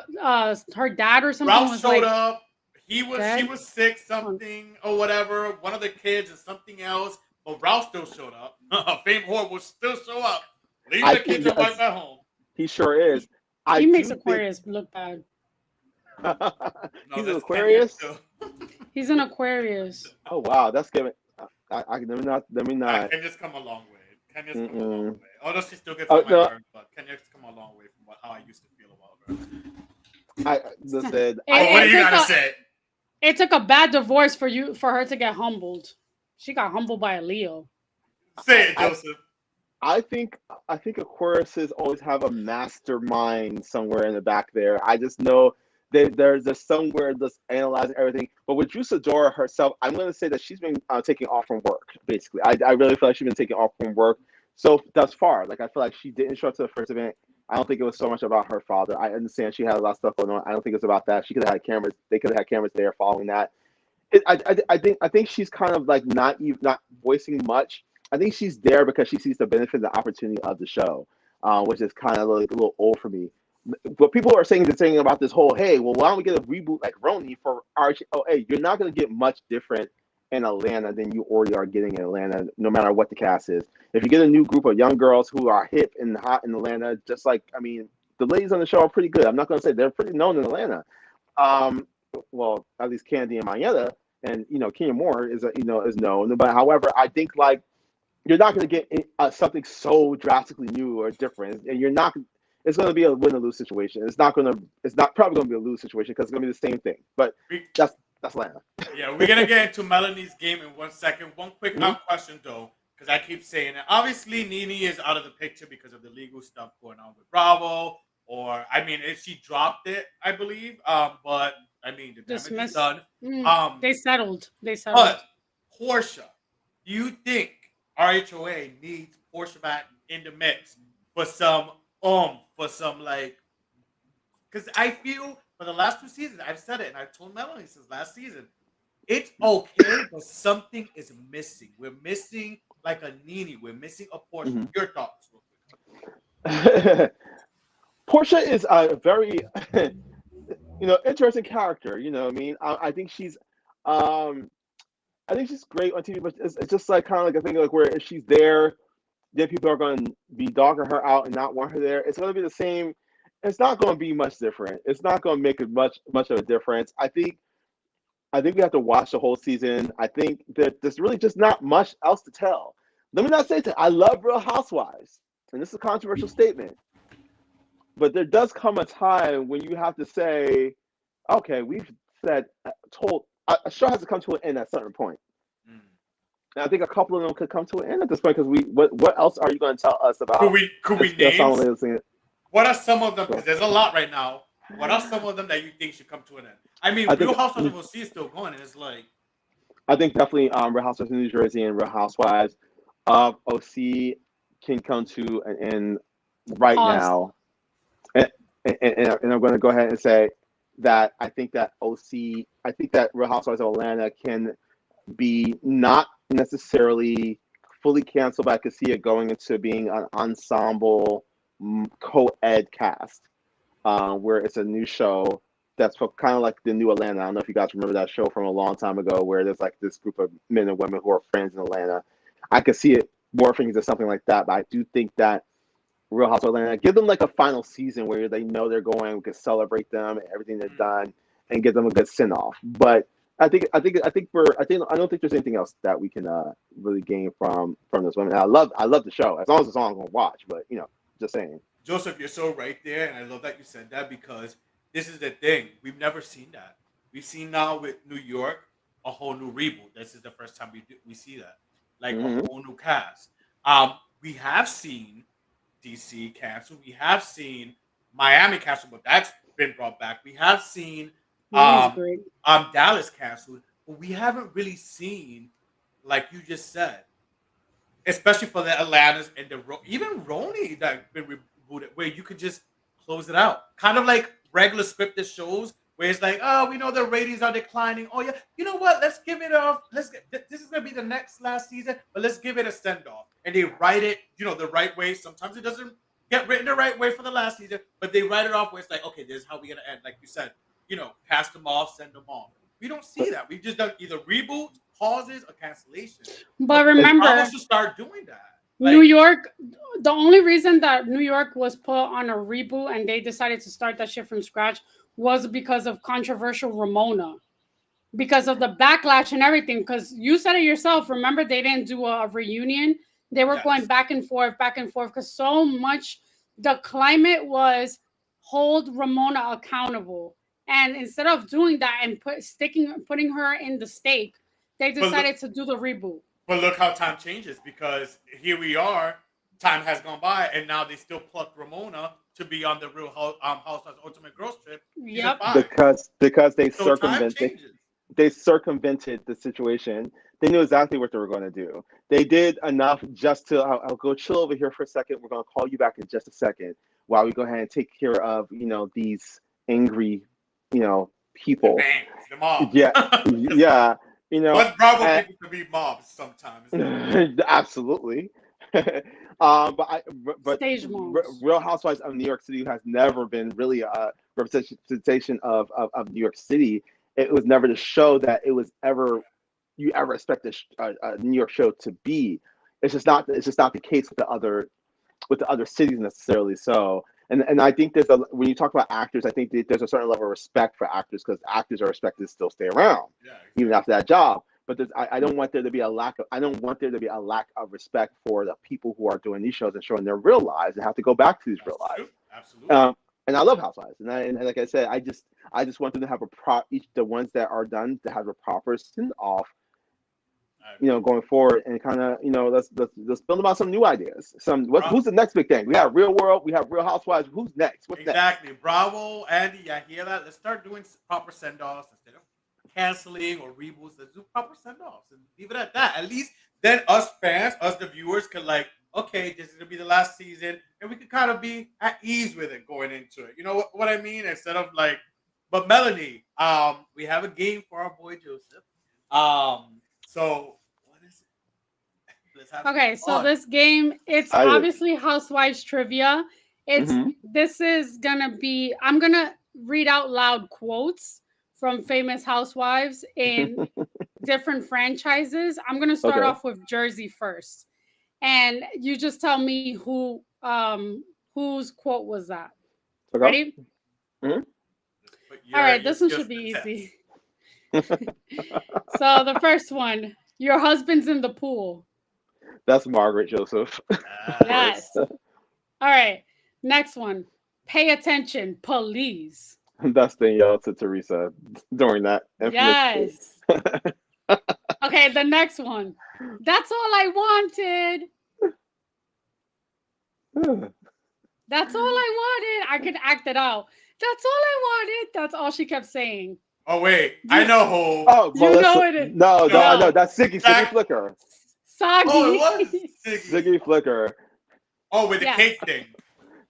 [SPEAKER 2] her dad or something.
[SPEAKER 1] Ralph showed up. She was sick, something or whatever. One of the kids is something else. But Ralph still showed up. Famed whore will still show up. Leave the kids and wife at home.
[SPEAKER 3] He sure is.
[SPEAKER 2] He makes Aquarius look bad.
[SPEAKER 3] He's an Aquarius.
[SPEAKER 2] He's an Aquarius.
[SPEAKER 3] Oh wow, that's giving. Let me not.
[SPEAKER 1] Kenya's come a long way. Kenya's come a long way. Although she still gets on my nerves, but Kenya's come a long way from how I used to feel about her.
[SPEAKER 3] What
[SPEAKER 1] are you gonna say?
[SPEAKER 2] It took a bad divorce for her to get humbled. She got humbled by a Leo.
[SPEAKER 1] Say it, Joseph.
[SPEAKER 3] I think Aquariuses always have a mastermind somewhere in the back there. I just know there's just somewhere just analyzing everything. But with Juisadora herself, I'm going to say that she's been taking off from work, basically. I really feel like she's been taking off from work. So thus far, like I feel like she didn't show up to the first event. I don't think it was so much about her father. I understand she had a lot of stuff going on. I don't think it's about that. She could have had cameras. They could have had cameras there following that. I think she's kind of like not voicing much. I think she's there because she sees the benefit and the opportunity of the show, which is kind of like a little old for me. But people are saying about this whole, hey, well, why don't we get a reboot like Roni for RHOA? You're not going to get much different in Atlanta than you already are getting in Atlanta, no matter what the cast is. If you get a new group of young girls who are hip and hot in Atlanta, just like, I mean, the ladies on the show are pretty good. I'm not going to say they're pretty known in Atlanta. Well, at least Candy and Mayetta, and Kenya Moore is known. But however, I think like you're not going to get something so drastically new or different, and you're not. It's going to be a win or lose situation. It's not probably going to be a lose situation because it's going to be the same thing. But that's Atlanta.
[SPEAKER 1] Yeah, we're gonna get into Melanie's game in 1 second. One quick question though: because I keep saying it. Obviously, Nene is out of the picture because of the legal stuff going on with Bravo. Or I mean, if she dropped it, I believe. But I mean, the damage is
[SPEAKER 2] Dismiss.
[SPEAKER 1] done. Um,
[SPEAKER 2] They settled. They settled.
[SPEAKER 1] but Portia, do you think RHOA needs Portia back in the mix for for some like? Because I feel for the last 2 seasons, I've said it, and I've told Melanie since last season, it's okay, but something is missing. We're missing like a Nene. We're missing a Portia.
[SPEAKER 3] Mhm.
[SPEAKER 1] Your thoughts, real quick.
[SPEAKER 3] Portia is a very interesting character. You know what I mean? Um, I think she's great on TV, but it's just like kind of like a thing like where if she's there, then people are going to be dogging her out and not want her there. It's going to be the same. It's not going to be much different. It's not going to make it much of a difference. I think we have to watch the whole season. I think that there's really just not much else to tell. Let me not say that I love Real Housewives, and this is a controversial statement, but there does come a time when you have to say, okay, we've said told a show has to come to an end at a certain point.
[SPEAKER 1] Mm.
[SPEAKER 3] And I think a couple of them could come to an end at this point because what else are you going to tell us about?
[SPEAKER 1] Could we name? What are some of them? Because there's a lot right now. What are some of them that you think should come to an end? I mean, Real Housewives of OC is still going, and it's like.
[SPEAKER 3] I think definitely Real Housewives of New Jersey and Real Housewives of OC can come to an end right now. And I'm going to go ahead and say that I think that Real Housewives of Atlanta can be not necessarily fully canceled, but I could see it going into being an ensemble co-ed cast where it's a new show that's kind of like the new Atlanta. I don't know if you guys remember that show from a long time ago where there's like this group of men and women who are friends in Atlanta. I could see it morphing into something like that, but I do think that Real House of Atlanta, give them like a final season where they know they're going, we can celebrate them and everything they've done and give them a good send off. But I don't think there's anything else that we can really gain from this women. I love the show as long as it's on, I'm gonna watch. But just saying.
[SPEAKER 1] Joseph, you're so right there, and I love that you said that because this is the thing. We've never seen that. We've seen now with New York a whole new reboot. This is the first time we see that, like a whole new cast. We have seen DC canceled. We have seen Miami canceled, but that's been brought back. We have seen Dallas canceled, but we haven't really seen, like you just said, especially for the Atlantas and even Roni that been rebooted, where you could just close it out, kind of like regular scripted shows, where it's like, oh, we know the ratings are declining. Oh yeah, you know what? Let's give it off. This is gonna be the last season, but let's give it a send off, and they write it, the right way. Sometimes it doesn't get written the right way for the last season, but they write it off where it's like, okay, this is how we're gonna end. Like you said, cast them off, send them off. We don't see that. We've just done either reboots, pauses, or cancellations.
[SPEAKER 2] But remember,
[SPEAKER 1] Bravo should start doing that.
[SPEAKER 2] New York, the only reason that New York was put on a reboot and they decided to start that shit from scratch was because of controversial Ramona, because of the backlash and everything. Because you said it yourself. Remember, they didn't do a reunion. They were going back and forth, because so much the climate was hold Ramona accountable. And instead of doing that and putting her in the stake, they decided to do the reboot.
[SPEAKER 1] But look how time changes, because here we are, time has gone by, and now they still plucked Ramona to be on the Real Housewives Ultimate Girls Trip.
[SPEAKER 2] Yep.
[SPEAKER 3] Because they circumvented the situation. They knew exactly what they were going to do. They did enough just to, I'll go chill over here for a second. We're going to call you back in just a second while we go ahead and take care of, these angry, people.
[SPEAKER 1] The mob.
[SPEAKER 3] Yeah.
[SPEAKER 1] What's Bravo people to be mobs sometimes.
[SPEAKER 3] Absolutely. But Real Housewives of New York City has never been really a representation of New York City. It was never the show that you ever expect a New York show to be. It's just not the case with the other cities necessarily. So, and I think when you talk about actors, I think there's a certain level of respect for actors because actors are expected to still stay around even after that job. But I don't want there to be a lack of respect for the people who are doing these shows and showing their real lives and have to go back to these real lives.
[SPEAKER 1] Absolutely.
[SPEAKER 3] And I love Housewives, and like I said, I just want them to have the ones that are done to have a proper send off going forward and kind of, let's build about some new ideas. Who's the next big thing? We have Real World, we have Real Housewives. Who's next? What's
[SPEAKER 1] exactly. Bravo, Andy. I hear that. Let's start doing proper send-offs instead of canceling or reboots. Let's do proper send-offs and leave it at that. At least then us fans, us the viewers, can okay, this is gonna be the last season, and we can kind of be at ease with it going into it. You know what I mean? Instead of but Melanie, we have a game for our boy Joseph. So what is it? Let's have
[SPEAKER 2] Okay, so this game, it's obviously Housewives trivia. This is gonna be, I'm gonna read out loud quotes from famous housewives in different franchises. I'm gonna start off with Jersey first. And you just tell me whose quote was that. Okay. Ready? All right, this one should be easy. So the first one, your husband's in the pool.
[SPEAKER 3] That's Margaret Joseph.
[SPEAKER 2] Yes. All right, next one. Pay attention, please.
[SPEAKER 3] That's Danielle to Teresa during that.
[SPEAKER 2] Yes. Okay, the next one. That's all I wanted. That's all I wanted. I could act it out. That's all I wanted. That's all she kept saying.
[SPEAKER 1] Oh, wait. I know who.
[SPEAKER 3] Oh,
[SPEAKER 2] you know it.
[SPEAKER 3] No, I know. That's Siggy Flicker.
[SPEAKER 2] Soggy.
[SPEAKER 1] Oh, it was
[SPEAKER 3] Siggy Flicker.
[SPEAKER 1] Oh, with the cake thing.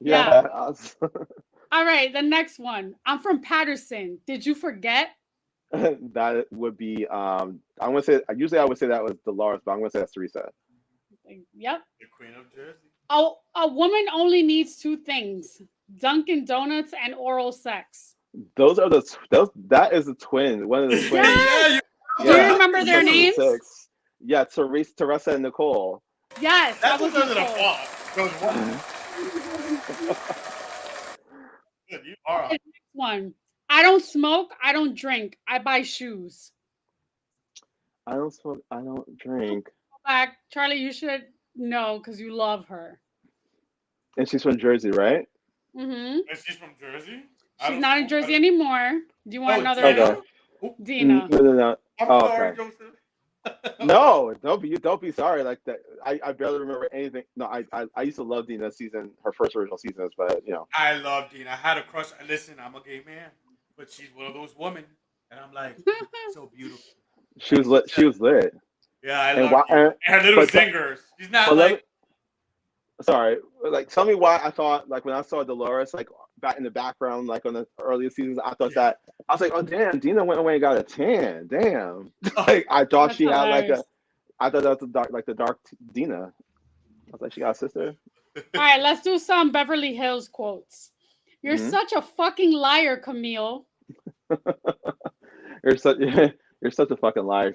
[SPEAKER 3] Yeah.
[SPEAKER 2] All right, the next one. I'm from Patterson. Did you forget?
[SPEAKER 3] That would be I'm gonna say, usually I would say that was Dolores, but I'm gonna say that's Teresa.
[SPEAKER 2] Yep.
[SPEAKER 1] The Queen of Jersey.
[SPEAKER 2] Oh, a woman only needs two things: Dunkin' Donuts and oral sex.
[SPEAKER 3] That is a twin. One of the twins.
[SPEAKER 2] Yes. Do you remember their names?
[SPEAKER 3] Yeah, Teresa and Nicole.
[SPEAKER 2] Yes,
[SPEAKER 1] that was under the fall. You are.
[SPEAKER 2] Next one. I don't smoke. I don't drink. I buy shoes.
[SPEAKER 3] I don't smoke. I don't drink.
[SPEAKER 2] Go back, Charlie. You should know because you love her.
[SPEAKER 3] And she's from Jersey, right?
[SPEAKER 2] Mm-hmm.
[SPEAKER 1] And she's from Jersey.
[SPEAKER 2] She's not in Jersey anymore. Do you want another?
[SPEAKER 3] Okay.
[SPEAKER 2] Dina.
[SPEAKER 3] No.
[SPEAKER 1] I'm sorry, Joseph.
[SPEAKER 3] No, don't be sorry like that. I barely remember anything. No, I used to love Dina season, her first original seasons, but
[SPEAKER 1] I love Dina. I had a crush. Listen, I'm a gay man, but she's one of those women, and I'm like, so beautiful.
[SPEAKER 3] She was lit. She was lit.
[SPEAKER 1] Yeah, I love her. And her little singers. She's not
[SPEAKER 3] sorry, tell me why I thought when I saw Dolores back in the background on the earlier seasons, I thought that I was like, oh damn, Dina went away and got a tan. Damn. I thought she had I thought that was the dark Dina. I was like, she got a sister.
[SPEAKER 2] All right, let's do some Beverly Hills quotes. You're such a fucking liar, Camille.
[SPEAKER 3] You're such a fucking liar.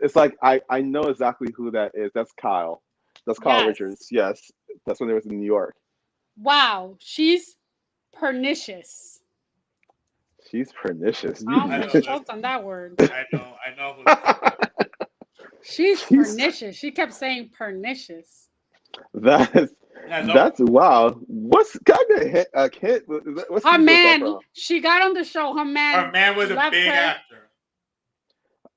[SPEAKER 3] It's like I know exactly who that is. That's Kyle. That's Kyle Richards. Yes. That's when they was in New York.
[SPEAKER 2] Wow, she's pernicious.
[SPEAKER 3] She's pernicious.
[SPEAKER 2] I choked on that word.
[SPEAKER 1] I know who
[SPEAKER 2] she's pernicious. She kept saying pernicious.
[SPEAKER 3] That's wow. What's kind of hit? What's
[SPEAKER 2] her man? She got on the show. Her man
[SPEAKER 1] was a big actor.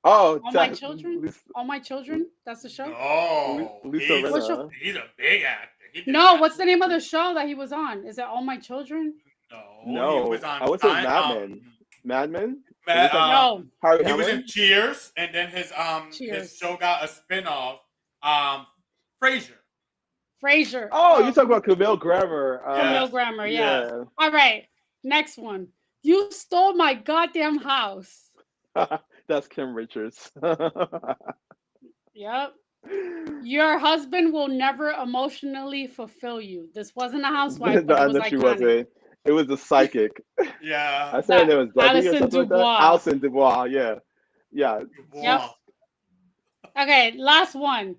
[SPEAKER 3] Oh,
[SPEAKER 2] All My Children. All My Children. That's the show.
[SPEAKER 1] Oh, he's a big actor.
[SPEAKER 2] No, what's the name of the show that he was on? Is it All My Children?
[SPEAKER 1] No, he was on.
[SPEAKER 3] I would say Mad Men. Mad Men.
[SPEAKER 2] No,
[SPEAKER 1] he was in Cheers, and then his show got a spinoff. Frasier.
[SPEAKER 3] Oh, you talking about Camille Grammer?
[SPEAKER 2] Camille Grammer, yeah. All right, next one. You stole my goddamn house.
[SPEAKER 3] That's Kim Richards.
[SPEAKER 2] Yep. Your husband will never emotionally fulfill you. This wasn't a housewife, but it was iconic.
[SPEAKER 3] It was a psychic.
[SPEAKER 1] Yeah.
[SPEAKER 3] I said it was
[SPEAKER 2] Alison Dubois.
[SPEAKER 3] Alison Dubois, yeah.
[SPEAKER 2] Yep. Okay, last one.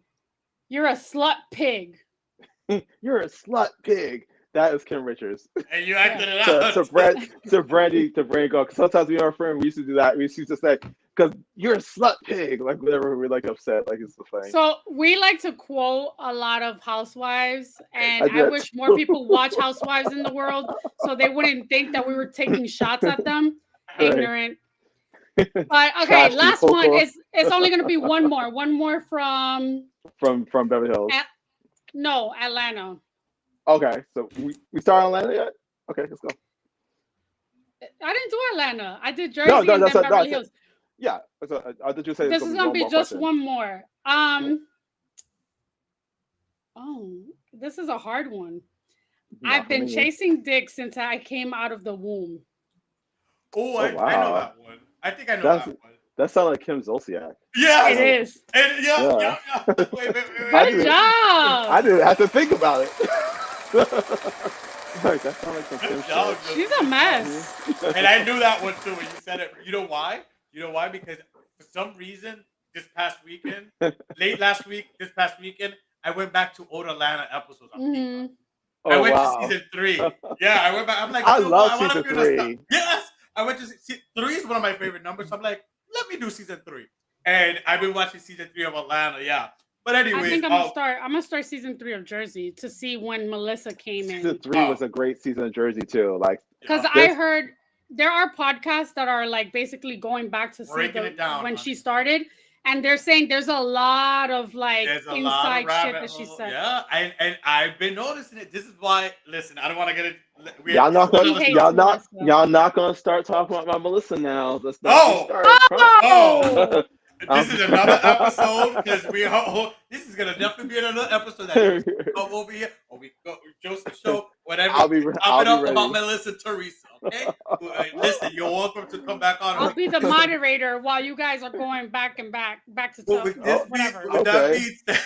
[SPEAKER 2] You're a slut pig.
[SPEAKER 3] You're a slut pig. That is Kim Richards.
[SPEAKER 1] And you acted it out.
[SPEAKER 3] To Brandy go. Sometimes we are friends. We used to do that. We used to say, because you're a slut pig. Whenever we're upset, it's the thing.
[SPEAKER 2] So we like to quote a lot of housewives, and I wish more people watch Housewives in the world so they wouldn't think that we were taking shots at them. Ignorant. But okay,
[SPEAKER 3] Trashy
[SPEAKER 2] last one
[SPEAKER 3] vocal
[SPEAKER 2] is it's only gonna be one more. One more
[SPEAKER 3] from Beverly Hills.
[SPEAKER 2] No, Atlanta.
[SPEAKER 3] Okay, so we started on Atlanta yet? Okay, let's go.
[SPEAKER 2] I didn't do Atlanta. I did
[SPEAKER 3] No,
[SPEAKER 2] Jersey
[SPEAKER 3] no,
[SPEAKER 2] and then
[SPEAKER 3] that's
[SPEAKER 2] Beverly Hills.
[SPEAKER 3] yeah. So, I thought you said it's
[SPEAKER 2] This
[SPEAKER 3] gonna
[SPEAKER 2] is
[SPEAKER 3] be
[SPEAKER 2] gonna
[SPEAKER 3] one
[SPEAKER 2] be
[SPEAKER 3] more
[SPEAKER 2] just
[SPEAKER 3] question.
[SPEAKER 2] one more.
[SPEAKER 3] Mhm.
[SPEAKER 2] Oh, this is a hard one.
[SPEAKER 3] Not
[SPEAKER 2] I've
[SPEAKER 3] for
[SPEAKER 2] been
[SPEAKER 3] me.
[SPEAKER 2] chasing dick since I came out of the womb.
[SPEAKER 1] Oh,
[SPEAKER 3] Oh
[SPEAKER 1] I know
[SPEAKER 3] wow,
[SPEAKER 1] that one. I think I know
[SPEAKER 3] that's
[SPEAKER 1] that one.
[SPEAKER 3] that sounds like Kim Zolciak.
[SPEAKER 2] It
[SPEAKER 1] Yes.
[SPEAKER 2] is.
[SPEAKER 1] And yeah,
[SPEAKER 3] Yeah.
[SPEAKER 1] yeah. Wait.
[SPEAKER 3] I
[SPEAKER 2] Good
[SPEAKER 3] didn't.
[SPEAKER 2] job.
[SPEAKER 3] I didn't have to think about it. Like, that sounds like some Kim
[SPEAKER 1] Good job,
[SPEAKER 3] shit.
[SPEAKER 2] She's
[SPEAKER 1] Joseph.
[SPEAKER 2] a
[SPEAKER 1] Good job.
[SPEAKER 2] mess.
[SPEAKER 1] And I knew that one too when you said it. You know why? Because for some reason, this past weekend, late last week, this past weekend, I went back to old Atlanta episodes on Peacock. I
[SPEAKER 3] Oh
[SPEAKER 1] went
[SPEAKER 3] wow,
[SPEAKER 1] to season 3. Yeah, I went back. I'm like,
[SPEAKER 3] I
[SPEAKER 1] you know
[SPEAKER 3] love
[SPEAKER 1] what? I want to
[SPEAKER 3] season
[SPEAKER 1] feel nostalgic.
[SPEAKER 3] 3.
[SPEAKER 1] Yes, I went to 3 is one of my favorite numbers. So I'm like, let me do season 3, and I've been watching season 3 of Atlanta. Yeah, but
[SPEAKER 2] I
[SPEAKER 1] anyways,
[SPEAKER 2] think I'm gonna start season 3 of Jersey to see when Melissa came
[SPEAKER 3] Season
[SPEAKER 2] in.
[SPEAKER 3] 3 was a great season of Jersey too. Like
[SPEAKER 2] Because
[SPEAKER 1] yeah,
[SPEAKER 2] I
[SPEAKER 3] this,
[SPEAKER 2] heard there are podcasts that are like basically going back to see
[SPEAKER 1] breaking it down,
[SPEAKER 2] when
[SPEAKER 1] honey.
[SPEAKER 2] she started, and they're saying there's a lot of like
[SPEAKER 1] There's a lot of
[SPEAKER 2] inside shit
[SPEAKER 1] rabbit
[SPEAKER 2] that she
[SPEAKER 1] hole.
[SPEAKER 2] said.
[SPEAKER 1] Yeah, and I've been noticing it. This is why. Listen, I don't want to get it.
[SPEAKER 3] y'all not
[SPEAKER 2] He
[SPEAKER 3] gonna
[SPEAKER 2] hates Melissa.
[SPEAKER 3] y'all not gonna start talking about my Melissa now. Let's not
[SPEAKER 1] Oh,
[SPEAKER 3] start.
[SPEAKER 2] Oh,
[SPEAKER 1] this is another episode because this is gonna definitely be another episode that Joseph will come over here or we go Joseph show whatever.
[SPEAKER 3] I'll be
[SPEAKER 1] Top it up
[SPEAKER 3] ready.
[SPEAKER 1] about Melissa Teresa. Okay, listen, you're welcome to come back on.
[SPEAKER 2] I'll be the moderator while you guys are going back to
[SPEAKER 1] Well,
[SPEAKER 2] tell
[SPEAKER 1] with this
[SPEAKER 2] whatever.
[SPEAKER 1] with that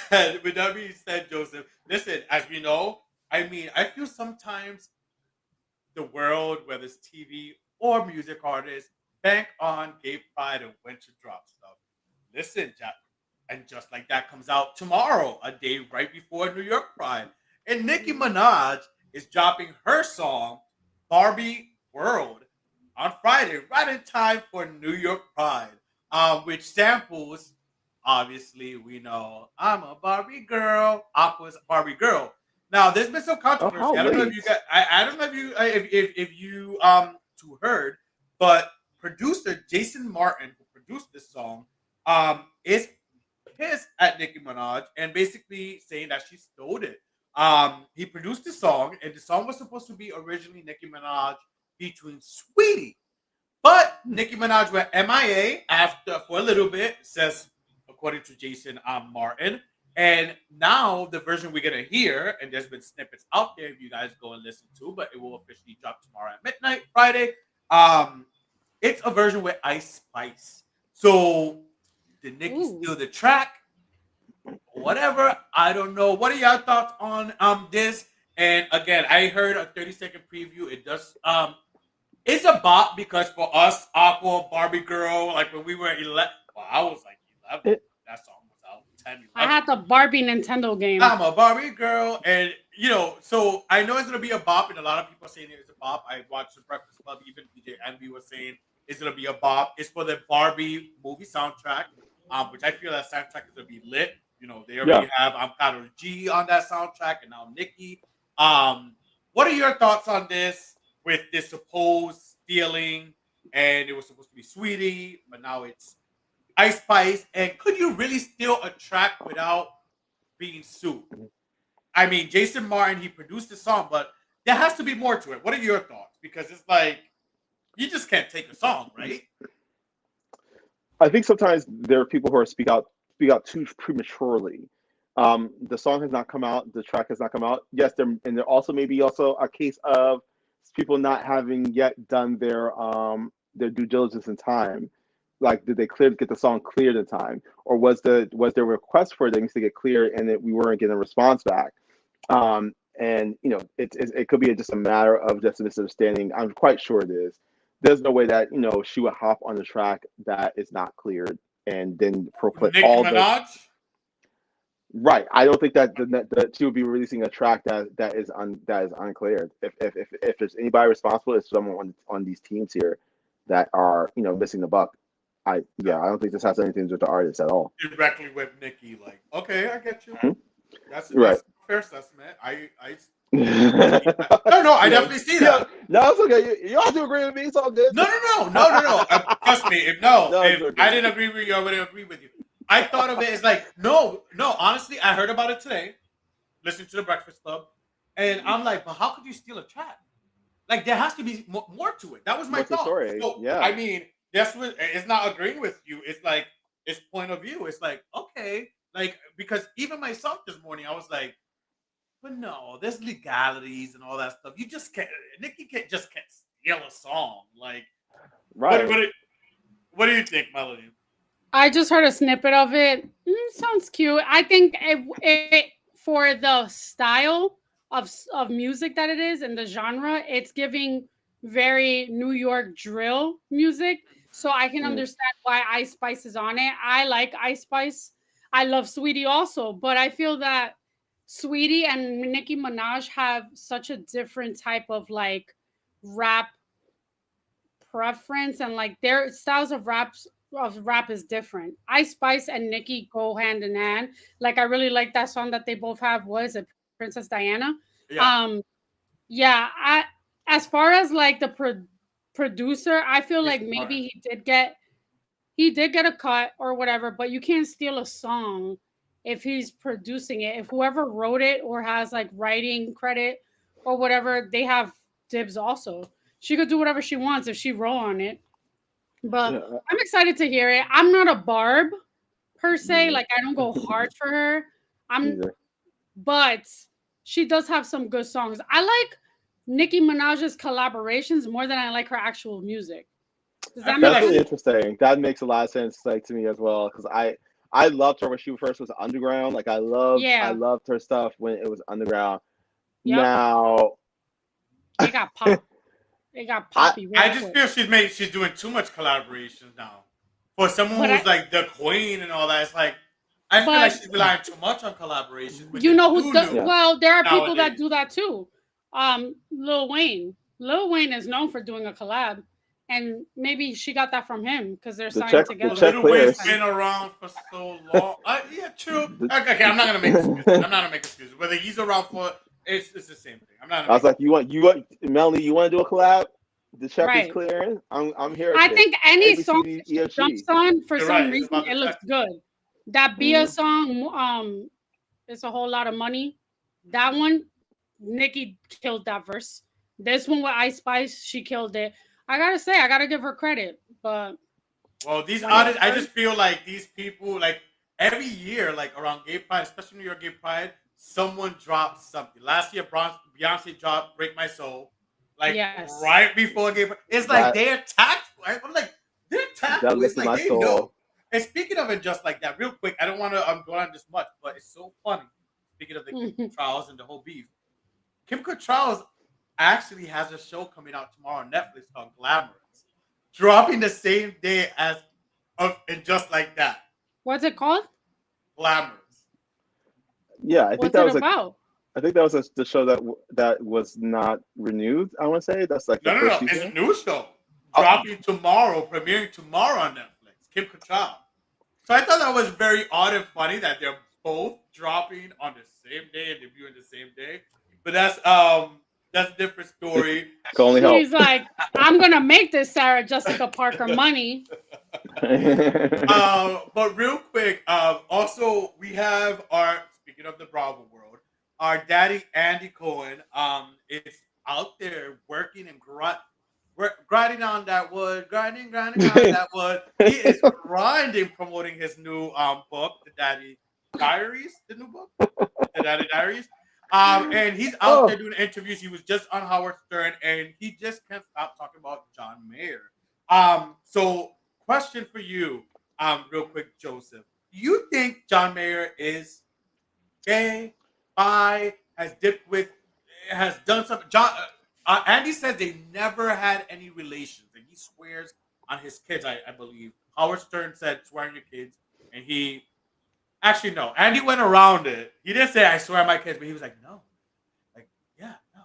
[SPEAKER 3] Okay.
[SPEAKER 1] being said, Joseph, listen, as we know, I mean, I feel sometimes the world, whether it's TV or music artists, bank on gay pride and when to drop stuff. Listen, Jack, and just like that comes out tomorrow, a day right before New York Pride. And Nicki Minaj is dropping her song, Barbie World, on Friday, right in time for New York Pride, which samples, obviously, we know I'm a Barbie girl, Aqua's Barbie girl. Now, there's been some controversy.
[SPEAKER 3] how
[SPEAKER 1] I don't know if
[SPEAKER 3] late?
[SPEAKER 1] you got. I don't know if you to heard, but producer Jason Martin, who produced this song, is pissed at Nicki Minaj and basically saying that she stole it. He produced the song, and the song was supposed to be originally Nicki Minaj featuring Sweetie, but Nicki Minaj went MIA after for a little bit, says according to Jason Martin. And now the version we're gonna hear, and there's been snippets out there if you guys go and listen to, but it will officially drop tomorrow at midnight, Friday. It's a version with Ice Spice. So did Nicki steal the track? Whatever. I don't know. What are your thoughts on this? And again, I heard a 30-second preview. It does it's a bop because for us, Aqua, Barbie Girl, like when we were 11, well, I was like 11. That song was out 10, 11.
[SPEAKER 2] I had the Barbie Nintendo game.
[SPEAKER 1] I'm a Barbie girl, and so I know it's gonna be a bop, and a lot of people are saying it's a bop. I watched the Breakfast Club, even DJ Envy was saying it's gonna be a bop. It's for the Barbie movie soundtrack, which I feel that soundtrack is gonna be lit. They already have Karol G on that soundtrack, and now Nicki. What are your thoughts on this with this supposed stealing? And it was supposed to be Sweetie, but now it's Ice Spice. And could you really steal a track without being sued? I mean, Jason Martin, he produced the song, but there has to be more to it. What are your thoughts? Because it's like you just can't take a song, right?
[SPEAKER 3] I think sometimes there are people who speak out too prematurely. The song has not come out, the track has not come out. Yes, and there also may be also a case of people not having yet done their due diligence in time. Like, did they get the song cleared in time, or was there request for things to get cleared and that we weren't getting a response back? And it could be just a matter of just a misunderstanding. I'm quite sure it is. There's no way that she would hop on the track that is not cleared and then put
[SPEAKER 1] Nicki
[SPEAKER 3] all
[SPEAKER 1] Minaj?
[SPEAKER 3] Right. I don't think that she would be releasing a track that is uncleared. If there's anybody responsible, it's someone on these teams here that are missing the buck. I don't think this has anything to do with the artist at all.
[SPEAKER 1] Directly with Nicki, like, okay, I get you.
[SPEAKER 3] Mm-hmm.
[SPEAKER 1] That's
[SPEAKER 3] right.
[SPEAKER 1] A fair assessment. No, I definitely see that.
[SPEAKER 3] No, it's okay. You all have to agree with me. It's all good.
[SPEAKER 1] No. trust me. If I didn't agree with you, I wouldn't agree with you. I thought of it as like, no. Honestly, I heard about it today. Listening to the Breakfast Club, and I'm like, but how could you steal a track? Like there has to be more to it. That was my
[SPEAKER 3] What's the
[SPEAKER 1] thought.
[SPEAKER 3] story?
[SPEAKER 1] So
[SPEAKER 3] Yeah.
[SPEAKER 1] I mean, that's what it's not agreeing with you. It's like it's point of view. It's like okay, like because even myself this morning, I was like, but no, there's legalities and all that stuff. You just can't. Nicki can't steal a song. Like
[SPEAKER 3] Right.
[SPEAKER 1] what do you think, Melody?
[SPEAKER 2] I just heard a snippet of it. Sounds cute. I think it for the style of music that it is and the genre, it's giving very New York drill music. So I can understand why Ice Spice is on it. I like Ice Spice. I love Sweetie also, but I feel that Sweetie and Nicki Minaj have such a different type of like rap preference, and like their styles of rap is different. Ice Spice and Nicki go hand in hand. Like I really like that song that they both have. Was it Princess Diana?
[SPEAKER 1] Yeah,
[SPEAKER 2] Yeah. I as far as like the producer, I feel
[SPEAKER 1] he's
[SPEAKER 2] like
[SPEAKER 1] smart.
[SPEAKER 2] maybe he did get a cut or whatever, but you can't steal a song if he's producing it. If whoever wrote it or has like writing credit or whatever, they have dibs also. She could do whatever she wants if she wrote on it. But
[SPEAKER 3] Yeah.
[SPEAKER 2] I'm excited to hear it. I'm not a Barb per se. Like I don't go hard for her. I'm
[SPEAKER 3] Either.
[SPEAKER 2] but she does have some good songs. I like Nicki Minaj's collaborations more than I like her actual music. Does
[SPEAKER 1] I
[SPEAKER 2] that
[SPEAKER 1] feel
[SPEAKER 2] make
[SPEAKER 3] That's
[SPEAKER 1] like
[SPEAKER 3] really
[SPEAKER 2] sense?
[SPEAKER 3] interesting. That makes a lot of sense, like to me as well, because I loved her when she first was underground. Like I
[SPEAKER 2] Yeah.
[SPEAKER 3] loved her stuff when it was underground.
[SPEAKER 2] Yep.
[SPEAKER 3] Now,
[SPEAKER 2] It got pop. It got
[SPEAKER 3] I
[SPEAKER 2] poppy
[SPEAKER 1] I
[SPEAKER 2] real
[SPEAKER 1] just
[SPEAKER 2] quick.
[SPEAKER 1] feel she's doing too much collaborations now. For someone
[SPEAKER 2] But
[SPEAKER 1] who's like the queen and all that, it's like I feel like
[SPEAKER 2] but
[SPEAKER 1] she's relying too much on collaborations, which
[SPEAKER 2] you
[SPEAKER 1] is
[SPEAKER 2] know who
[SPEAKER 1] new
[SPEAKER 2] do,
[SPEAKER 3] yeah.
[SPEAKER 2] well, there are people that
[SPEAKER 1] nowadays.
[SPEAKER 2] do that too. Lil Wayne. Lil Wayne is known for doing a collab. And maybe she got that from him because they're signed
[SPEAKER 3] The
[SPEAKER 1] But
[SPEAKER 2] together.
[SPEAKER 3] check
[SPEAKER 1] Little Wayne's
[SPEAKER 3] clears.
[SPEAKER 1] been around for so long. Yeah, true.
[SPEAKER 3] The,
[SPEAKER 1] Okay, I'm not gonna make excuses. I'm not gonna make excuses. Whether he's around for it's the same thing. I'm not gonna
[SPEAKER 3] I was
[SPEAKER 1] make
[SPEAKER 3] like, you want Melanie, you want to do a collab? The check is
[SPEAKER 2] Right.
[SPEAKER 3] clearing. I'm here
[SPEAKER 2] I
[SPEAKER 3] with it.
[SPEAKER 2] think any
[SPEAKER 3] A B
[SPEAKER 2] song
[SPEAKER 3] C D
[SPEAKER 2] that
[SPEAKER 3] E
[SPEAKER 2] she
[SPEAKER 3] F
[SPEAKER 2] jumps
[SPEAKER 3] G.
[SPEAKER 2] on for
[SPEAKER 1] You're
[SPEAKER 2] some
[SPEAKER 1] right. It's
[SPEAKER 2] reason
[SPEAKER 1] about the
[SPEAKER 2] it looks
[SPEAKER 1] check.
[SPEAKER 2] good. That Bia
[SPEAKER 3] Mm,
[SPEAKER 2] song, it's a whole lot of money. That one, Nicki killed that verse. This one with Ice Spice, she killed it. I gotta say, I gotta give her credit. But
[SPEAKER 1] Well, these
[SPEAKER 2] when it's
[SPEAKER 1] artists, I
[SPEAKER 2] her,
[SPEAKER 1] just feel like these people, like every year, like around Gay Pride, especially New York Gay Pride, someone drops something. Last year, Beyonce dropped "Break My Soul," like
[SPEAKER 2] yes.
[SPEAKER 1] right before Gay Pride. It's like
[SPEAKER 3] that
[SPEAKER 1] they're tactful. I'm like they're
[SPEAKER 3] that
[SPEAKER 1] tactful. It's
[SPEAKER 3] lifted
[SPEAKER 1] like
[SPEAKER 3] my
[SPEAKER 1] they know.
[SPEAKER 3] soul.
[SPEAKER 1] And speaking of it, just like that, real quick, I don't want to go on this much, but it's so funny. Speaking of the Kim Cattralls and the whole beef, Kim Cattralls actually has a show coming out tomorrow on Netflix called Glamorous, dropping the same day as and just like that,
[SPEAKER 2] What's it called?
[SPEAKER 1] Glamorous.
[SPEAKER 3] Yeah,
[SPEAKER 2] What's it about?
[SPEAKER 3] I think that was the show that was not renewed. I want to say that's like the first
[SPEAKER 1] No, it's a
[SPEAKER 3] season.
[SPEAKER 1] new show
[SPEAKER 3] Oh,
[SPEAKER 1] dropping tomorrow, premiering tomorrow on Netflix. Kim Cattrall. So I thought that was very odd and funny that they're both dropping on the same day and debuting the same day. But that's a different
[SPEAKER 3] it
[SPEAKER 1] story.
[SPEAKER 3] can only help.
[SPEAKER 2] She's like, I'm gonna make this Sarah Jessica Parker money.
[SPEAKER 1] But real quick, also we have our speaking of the Bravo world, our daddy Andy Cohen is out there working and grinding on that wood, grinding that wood. He is grinding promoting his new book, The Daddy Diaries, the new book, The Daddy Diaries. And he's out there
[SPEAKER 3] Oh,
[SPEAKER 1] doing interviews. He was just on Howard Stern, and he just can't stop talking about John Mayer. So question for you, real quick, Joseph. Do you think John Mayer is gay, bi, has dipped with, has done something? Andy says they never had any relations, and he swears on his kids. I believe Howard Stern said swear on your kids, and he actually no. Andy went around it. He didn't say I swear on my kids, but he was like no, like yeah, no,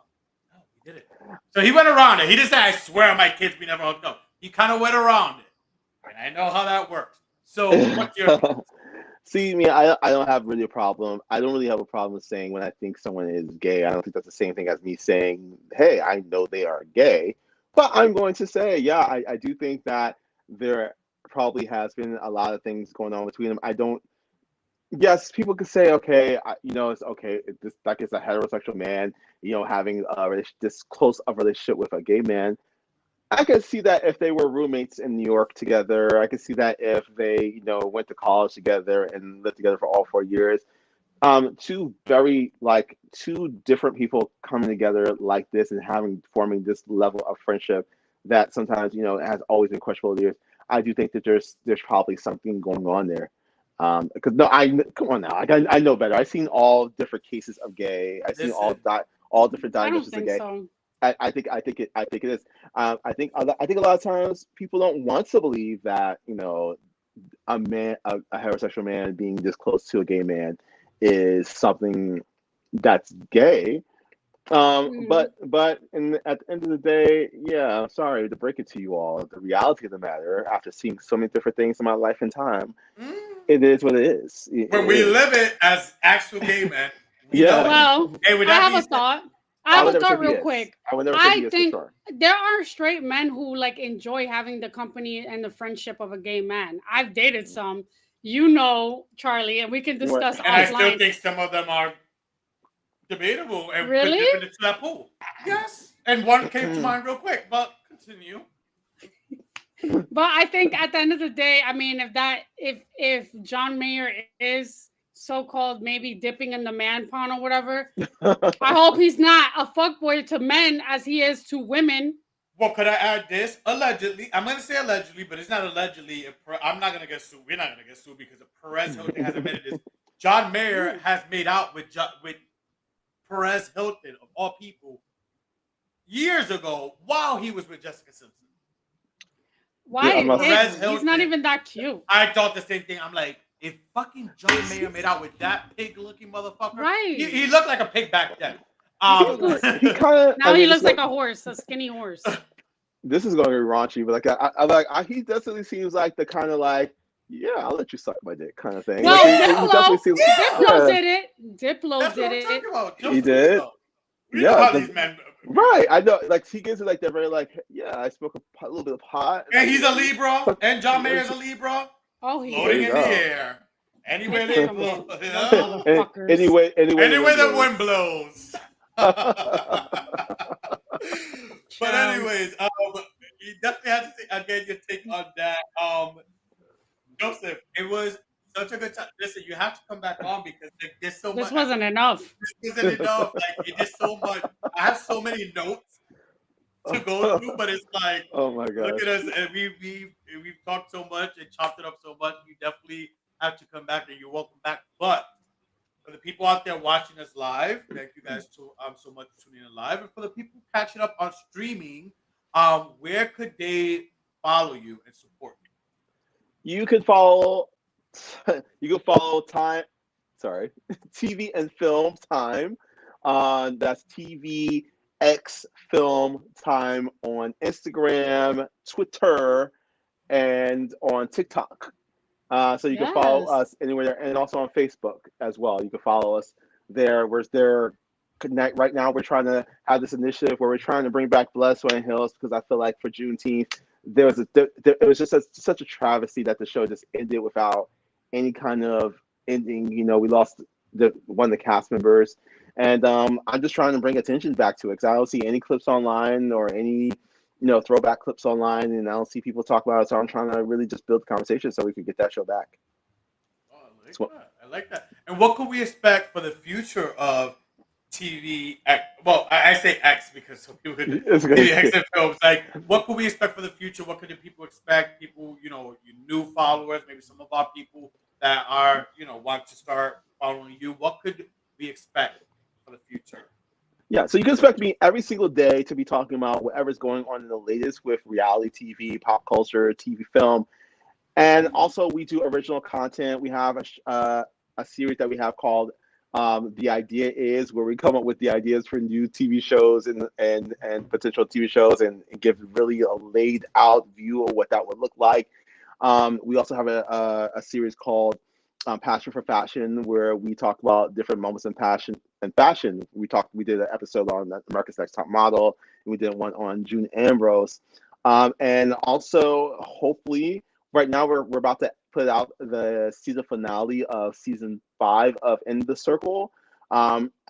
[SPEAKER 1] he did it. So he went around it. He didn't say I swear on my kids we never hooked up. He kind of went around it, and I know how that works. So what's your thoughts?
[SPEAKER 3] see me. I don't have really a problem. I don't really have a problem saying when I think someone is gay. I don't think that's the same thing as me saying, "Hey, I know they are gay." But I'm going to say, yeah, I do think that there probably has been a lot of things going on between them. I don't. Yes, people could say, okay, it's okay. This like it's a heterosexual man, having this close of relationship with a gay man. I could see that if they were roommates in New York together. I could see that if they, went to college together and lived together for all 4 years. Two different people coming together like this and forming this level of friendship that sometimes, has always been questionable over the years. I do think that there's probably something going on there. Because no, come on now. I know better. I've seen all different cases of gay. I've seen
[SPEAKER 1] Listen,
[SPEAKER 3] all different
[SPEAKER 2] I don't
[SPEAKER 3] diagnoses of
[SPEAKER 2] think
[SPEAKER 3] gay.
[SPEAKER 2] so.
[SPEAKER 3] I think it is. I think a lot of times people don't want to believe that a heterosexual man being this close to a gay man is something that's gay.
[SPEAKER 2] Mm.
[SPEAKER 3] At the end of the day, yeah, I'm sorry to break it to you all. The reality of the matter, after seeing so many different things in my life and time,
[SPEAKER 1] mm,
[SPEAKER 3] it is what it is.
[SPEAKER 1] when we live it as actual gay men, we know
[SPEAKER 3] Yeah,
[SPEAKER 1] it.
[SPEAKER 2] Well,
[SPEAKER 1] And with
[SPEAKER 2] I
[SPEAKER 1] that
[SPEAKER 2] have
[SPEAKER 1] being
[SPEAKER 2] a
[SPEAKER 1] said,
[SPEAKER 2] thought. I
[SPEAKER 3] I
[SPEAKER 2] have
[SPEAKER 3] would
[SPEAKER 2] a
[SPEAKER 3] never say
[SPEAKER 2] thought
[SPEAKER 3] he
[SPEAKER 2] real
[SPEAKER 3] is.
[SPEAKER 2] quick.
[SPEAKER 3] I would never say he
[SPEAKER 2] I
[SPEAKER 3] is for
[SPEAKER 2] think
[SPEAKER 3] sure.
[SPEAKER 2] there are straight men who like enjoy having the company and the friendship of a gay man. I've dated some, Charlie, and we can
[SPEAKER 3] What?
[SPEAKER 2] discuss
[SPEAKER 1] and I still
[SPEAKER 2] offline.
[SPEAKER 1] think some of them are debatable and could
[SPEAKER 2] Really?
[SPEAKER 1] dip into that pool. Yes. And one came to mind real quick, but continue.
[SPEAKER 2] But I think at the end of the day, I mean, if John Mayer is so-called maybe dipping in the man pond or whatever, I hope he's not a fuckboy to men as he is to women.
[SPEAKER 1] Well, could I add this? Allegedly, I'm going to say allegedly, but it's not allegedly. I'm not going to get sued. We're not going to get sued because Perez Hilton has admitted this. John Mayer
[SPEAKER 2] Ooh.
[SPEAKER 1] has made out with Perez Hilton, of all people, years ago while he was with Jessica Simpson.
[SPEAKER 2] Why
[SPEAKER 3] I'm not.
[SPEAKER 1] Perez
[SPEAKER 2] is he's not
[SPEAKER 1] Hilton.
[SPEAKER 2] even that cute?
[SPEAKER 1] I thought the same thing. I'm like, if fucking John Mayer made out with that pig-looking motherfucker,
[SPEAKER 2] Right.
[SPEAKER 1] he looked like a pig back then.
[SPEAKER 3] He kind of.
[SPEAKER 2] Now he looks like a horse, a skinny horse.
[SPEAKER 3] This is going to be raunchy, but he definitely seems like the kind of yeah, I'll let you suck my dick kind of thing.
[SPEAKER 2] Well,
[SPEAKER 3] He definitely seems.
[SPEAKER 2] Diplo did it. Diplo
[SPEAKER 1] That's
[SPEAKER 2] did
[SPEAKER 1] what I'm
[SPEAKER 2] it.
[SPEAKER 1] talking about.
[SPEAKER 3] He did.
[SPEAKER 1] We know how these men.
[SPEAKER 3] Right, I know. Like he gives it they're very yeah. I smoke a little bit of pot.
[SPEAKER 1] And he's a Libra, and John Mayer's a Libra.
[SPEAKER 2] Oh, he
[SPEAKER 1] Floating
[SPEAKER 2] is.
[SPEAKER 1] in the air. Anywhere they blow.
[SPEAKER 2] Motherfuckers.
[SPEAKER 3] Anyway,
[SPEAKER 1] the wind blows. But anyways, you definitely have to again your take on that. Joseph, it was such a good time. Listen, you have to come back on because there's so much.
[SPEAKER 2] This wasn't enough.
[SPEAKER 1] This isn't enough. Like it is so much. I have so many notes to go through, but it's like,
[SPEAKER 3] oh my god,
[SPEAKER 1] look at us, and we've talked so much and chopped it up so much. You definitely have to come back, and you're welcome back. But for the people out there watching us live, thank you guys so much for tuning in live, and for the people catching up on streaming, where could they follow you and support you?
[SPEAKER 3] You can follow. Time. Sorry, TV and Film Time. That's TV X Film Time on Instagram, Twitter, and on TikTok. So you can follow us anywhere there, and also on Facebook as well. You can follow us there. Right now, we're trying to have this initiative where we're trying to bring back Blood, Sweat, and Hills because I feel like for Juneteenth, it was just such a travesty that the show just ended without any kind of ending. We lost one of the cast members, and I'm just trying to bring attention back to it because I don't see any clips online or any throwback clips online, and I don't see people talk about it. So I'm trying to really just build the conversation so we can get that show back.
[SPEAKER 1] Oh, I like that. And what could we expect for the future of TV X? Well, I say X because some people could TV X and films. Like, what could we expect for the future? What could the people expect? People, your new followers, maybe some of our people that are, want to start following you. What could we expect for the future?
[SPEAKER 3] Yeah, so you can expect me every single day to be talking about whatever's going on in the latest with reality TV, pop culture, TV, film, and also we do original content. We have a series that we have called "The Idea Is," where we come up with the ideas for new TV shows and potential TV shows, and give really a laid out view of what that would look like. We also have a series called Passion for Fashion, where we talk about different moments in passion and fashion. We did an episode on America's Next Top Model, and we did one on June Ambrose. And also, hopefully, right now we're about to put out the season finale of season 5 of In the Circle.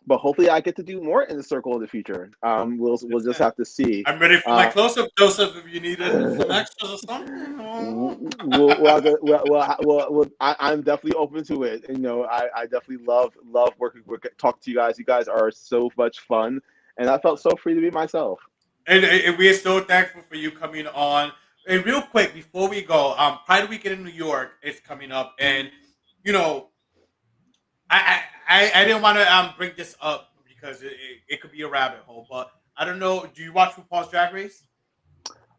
[SPEAKER 3] But hopefully, I get to do more In the Circle in the future. We'll just have to see.
[SPEAKER 1] I'm ready for my
[SPEAKER 3] Uh,
[SPEAKER 1] close-up, Joseph. If you needed some extras or something.
[SPEAKER 3] I'm definitely open to it. You know, I definitely love working with talking to you guys. You guys are so much fun, and I felt so free to be myself.
[SPEAKER 1] And we are so thankful for you coming on. And real quick before we go, Pride Weekend in New York is coming up, and you know, I didn't want to bring this up because it could be a rabbit hole, but I don't know. Do you watch RuPaul's Drag Race?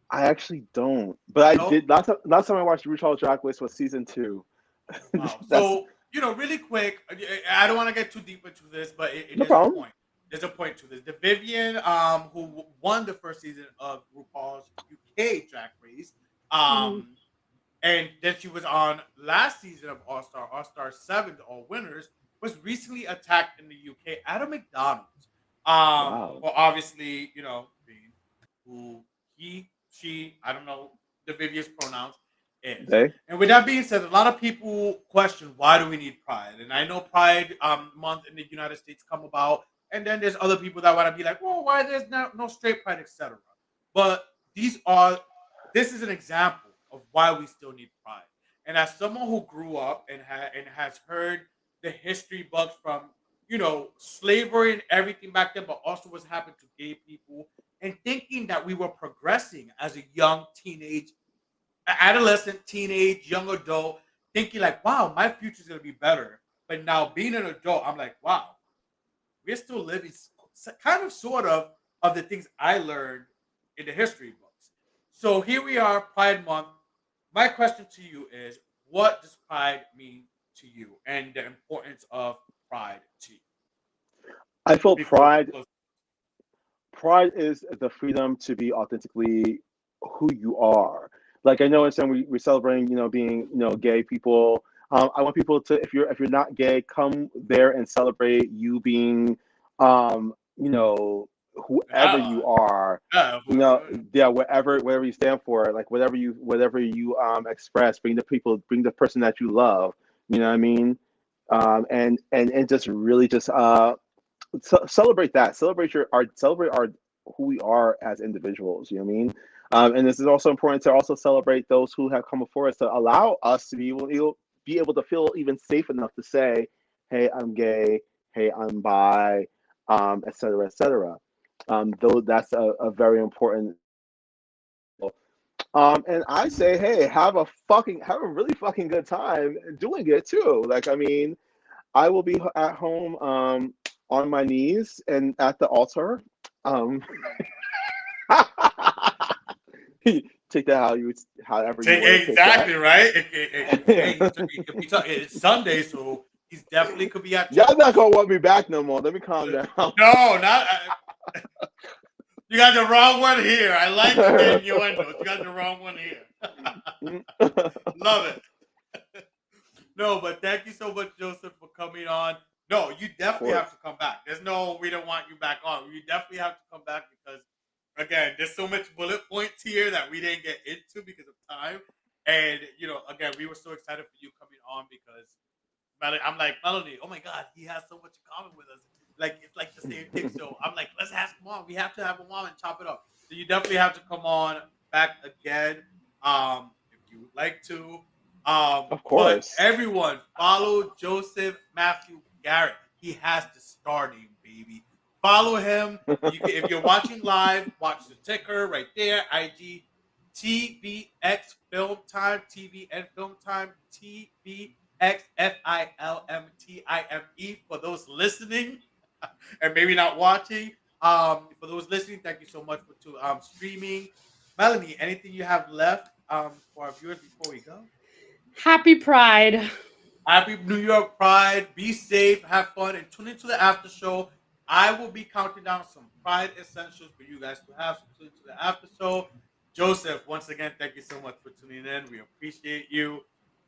[SPEAKER 3] I actually don't, but I
[SPEAKER 1] No.
[SPEAKER 3] did. Last time I watched RuPaul's Drag Race was season 2.
[SPEAKER 1] Wow.
[SPEAKER 3] That's
[SPEAKER 1] So, really quick, I don't want to get too deep into this, but it
[SPEAKER 3] no
[SPEAKER 1] is a
[SPEAKER 3] problem.
[SPEAKER 1] point. There's a point to this. The Vivian, who won the first season of RuPaul's UK Drag Race,
[SPEAKER 2] Mhm.
[SPEAKER 1] um, and then she was on last season of All Star 7, the All Winners, was recently attacked in the UK at a McDonald's.
[SPEAKER 3] Wow.
[SPEAKER 1] For obviously, being who he, she, I don't know the Vivian's pronouns is.
[SPEAKER 3] They
[SPEAKER 1] And with that being said, a lot of people question why do we need Pride? And I know Pride month in the United States come about, and then there's other people that want to be like, well, why there's no straight Pride, etc. But these are this is an example of why we still need Pride. And as someone who grew up and has heard the history books from slavery and everything back then, but also what's happened to gay people, and thinking that we were progressing as a young teenage adolescent, teenage, young adult, thinking like, wow, my future is gonna be better. But now being an adult, I'm like, wow, we're still living kind of sort of the things I learned in the history books. So here we are, Pride Month. My question to you is, what does Pride mean to you, and the importance of Pride to you?
[SPEAKER 3] I feel
[SPEAKER 1] Before we
[SPEAKER 3] pride.
[SPEAKER 1] close,
[SPEAKER 3] Pride is the freedom to be authentically who you are. Like I know, and we're celebrating, being, gay people. I want people to, if you're not gay, come there and celebrate you being,
[SPEAKER 1] an
[SPEAKER 3] whoever you
[SPEAKER 1] ally,
[SPEAKER 3] are.
[SPEAKER 1] yeah,
[SPEAKER 3] Yeah, whatever you stand for, like whatever you express, bring the person that you love. You know what I mean? And just really just celebrate that. Celebrate our who we are as individuals. You know what I mean? And this is also important to also celebrate those who have come before us to allow us to be able to feel even safe enough to say, "Hey, I'm gay. Hey, I'm bi," et cetera, et cetera. Though that's a very important. And I say, hey, have a really fucking good time doing it too. Like, I mean, I will be at home on my knees and at the altar. Um, take that however you
[SPEAKER 1] take
[SPEAKER 3] want to take that.
[SPEAKER 1] exactly right. Hey, he could be talking. It's Sunday, so he's definitely could be at
[SPEAKER 3] Y'all not
[SPEAKER 1] church.
[SPEAKER 3] gonna want me back no more. Let me calm down.
[SPEAKER 1] No, not. You got the wrong one here. I like the innuendos. You got the wrong one here. Love it. No, but thank you so much, Joseph, for coming on. No, you
[SPEAKER 3] Of
[SPEAKER 1] definitely
[SPEAKER 3] course.
[SPEAKER 1] have to come back. There's no, we don't want you back on. You definitely have to come back because, again, there's so much bullet points here that we didn't get into because of time. And, again, we were so excited for you coming on because I'm like, Melanie, oh my God, he has so much in common with us. Like, it's like the same thing. So I'm like, let's ask him on. We have to have him on and chop it up. So you definitely have to come on back again if you would like to.
[SPEAKER 3] Of
[SPEAKER 1] But
[SPEAKER 3] course.
[SPEAKER 1] everyone, follow Joseph Matthew Garrett. He has the star name, baby. Follow him. If you're watching live, watch the ticker right there. IG TVX Film Time, TV and Film Time, TVXFILMTIME for those listening and maybe not watching. For those listening, thank you so much for streaming. Melanie, anything you have left for our viewers before we go?
[SPEAKER 2] Happy Pride.
[SPEAKER 1] Happy New York Pride. Be safe, have fun, and tune into the after show. I will be counting down some Pride essentials for you guys to have. So tune into the after show. Joseph, once again, thank you so much for tuning in. We appreciate you.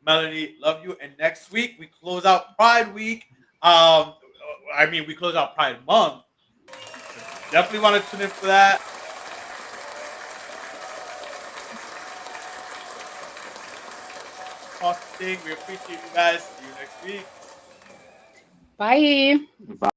[SPEAKER 1] Melanie, love you. And next week we close out Pride Week. We close out Pride Month. So definitely want to tune in for that. awesome thing. We appreciate you guys. See you next week.
[SPEAKER 2] Bye.
[SPEAKER 3] Bye.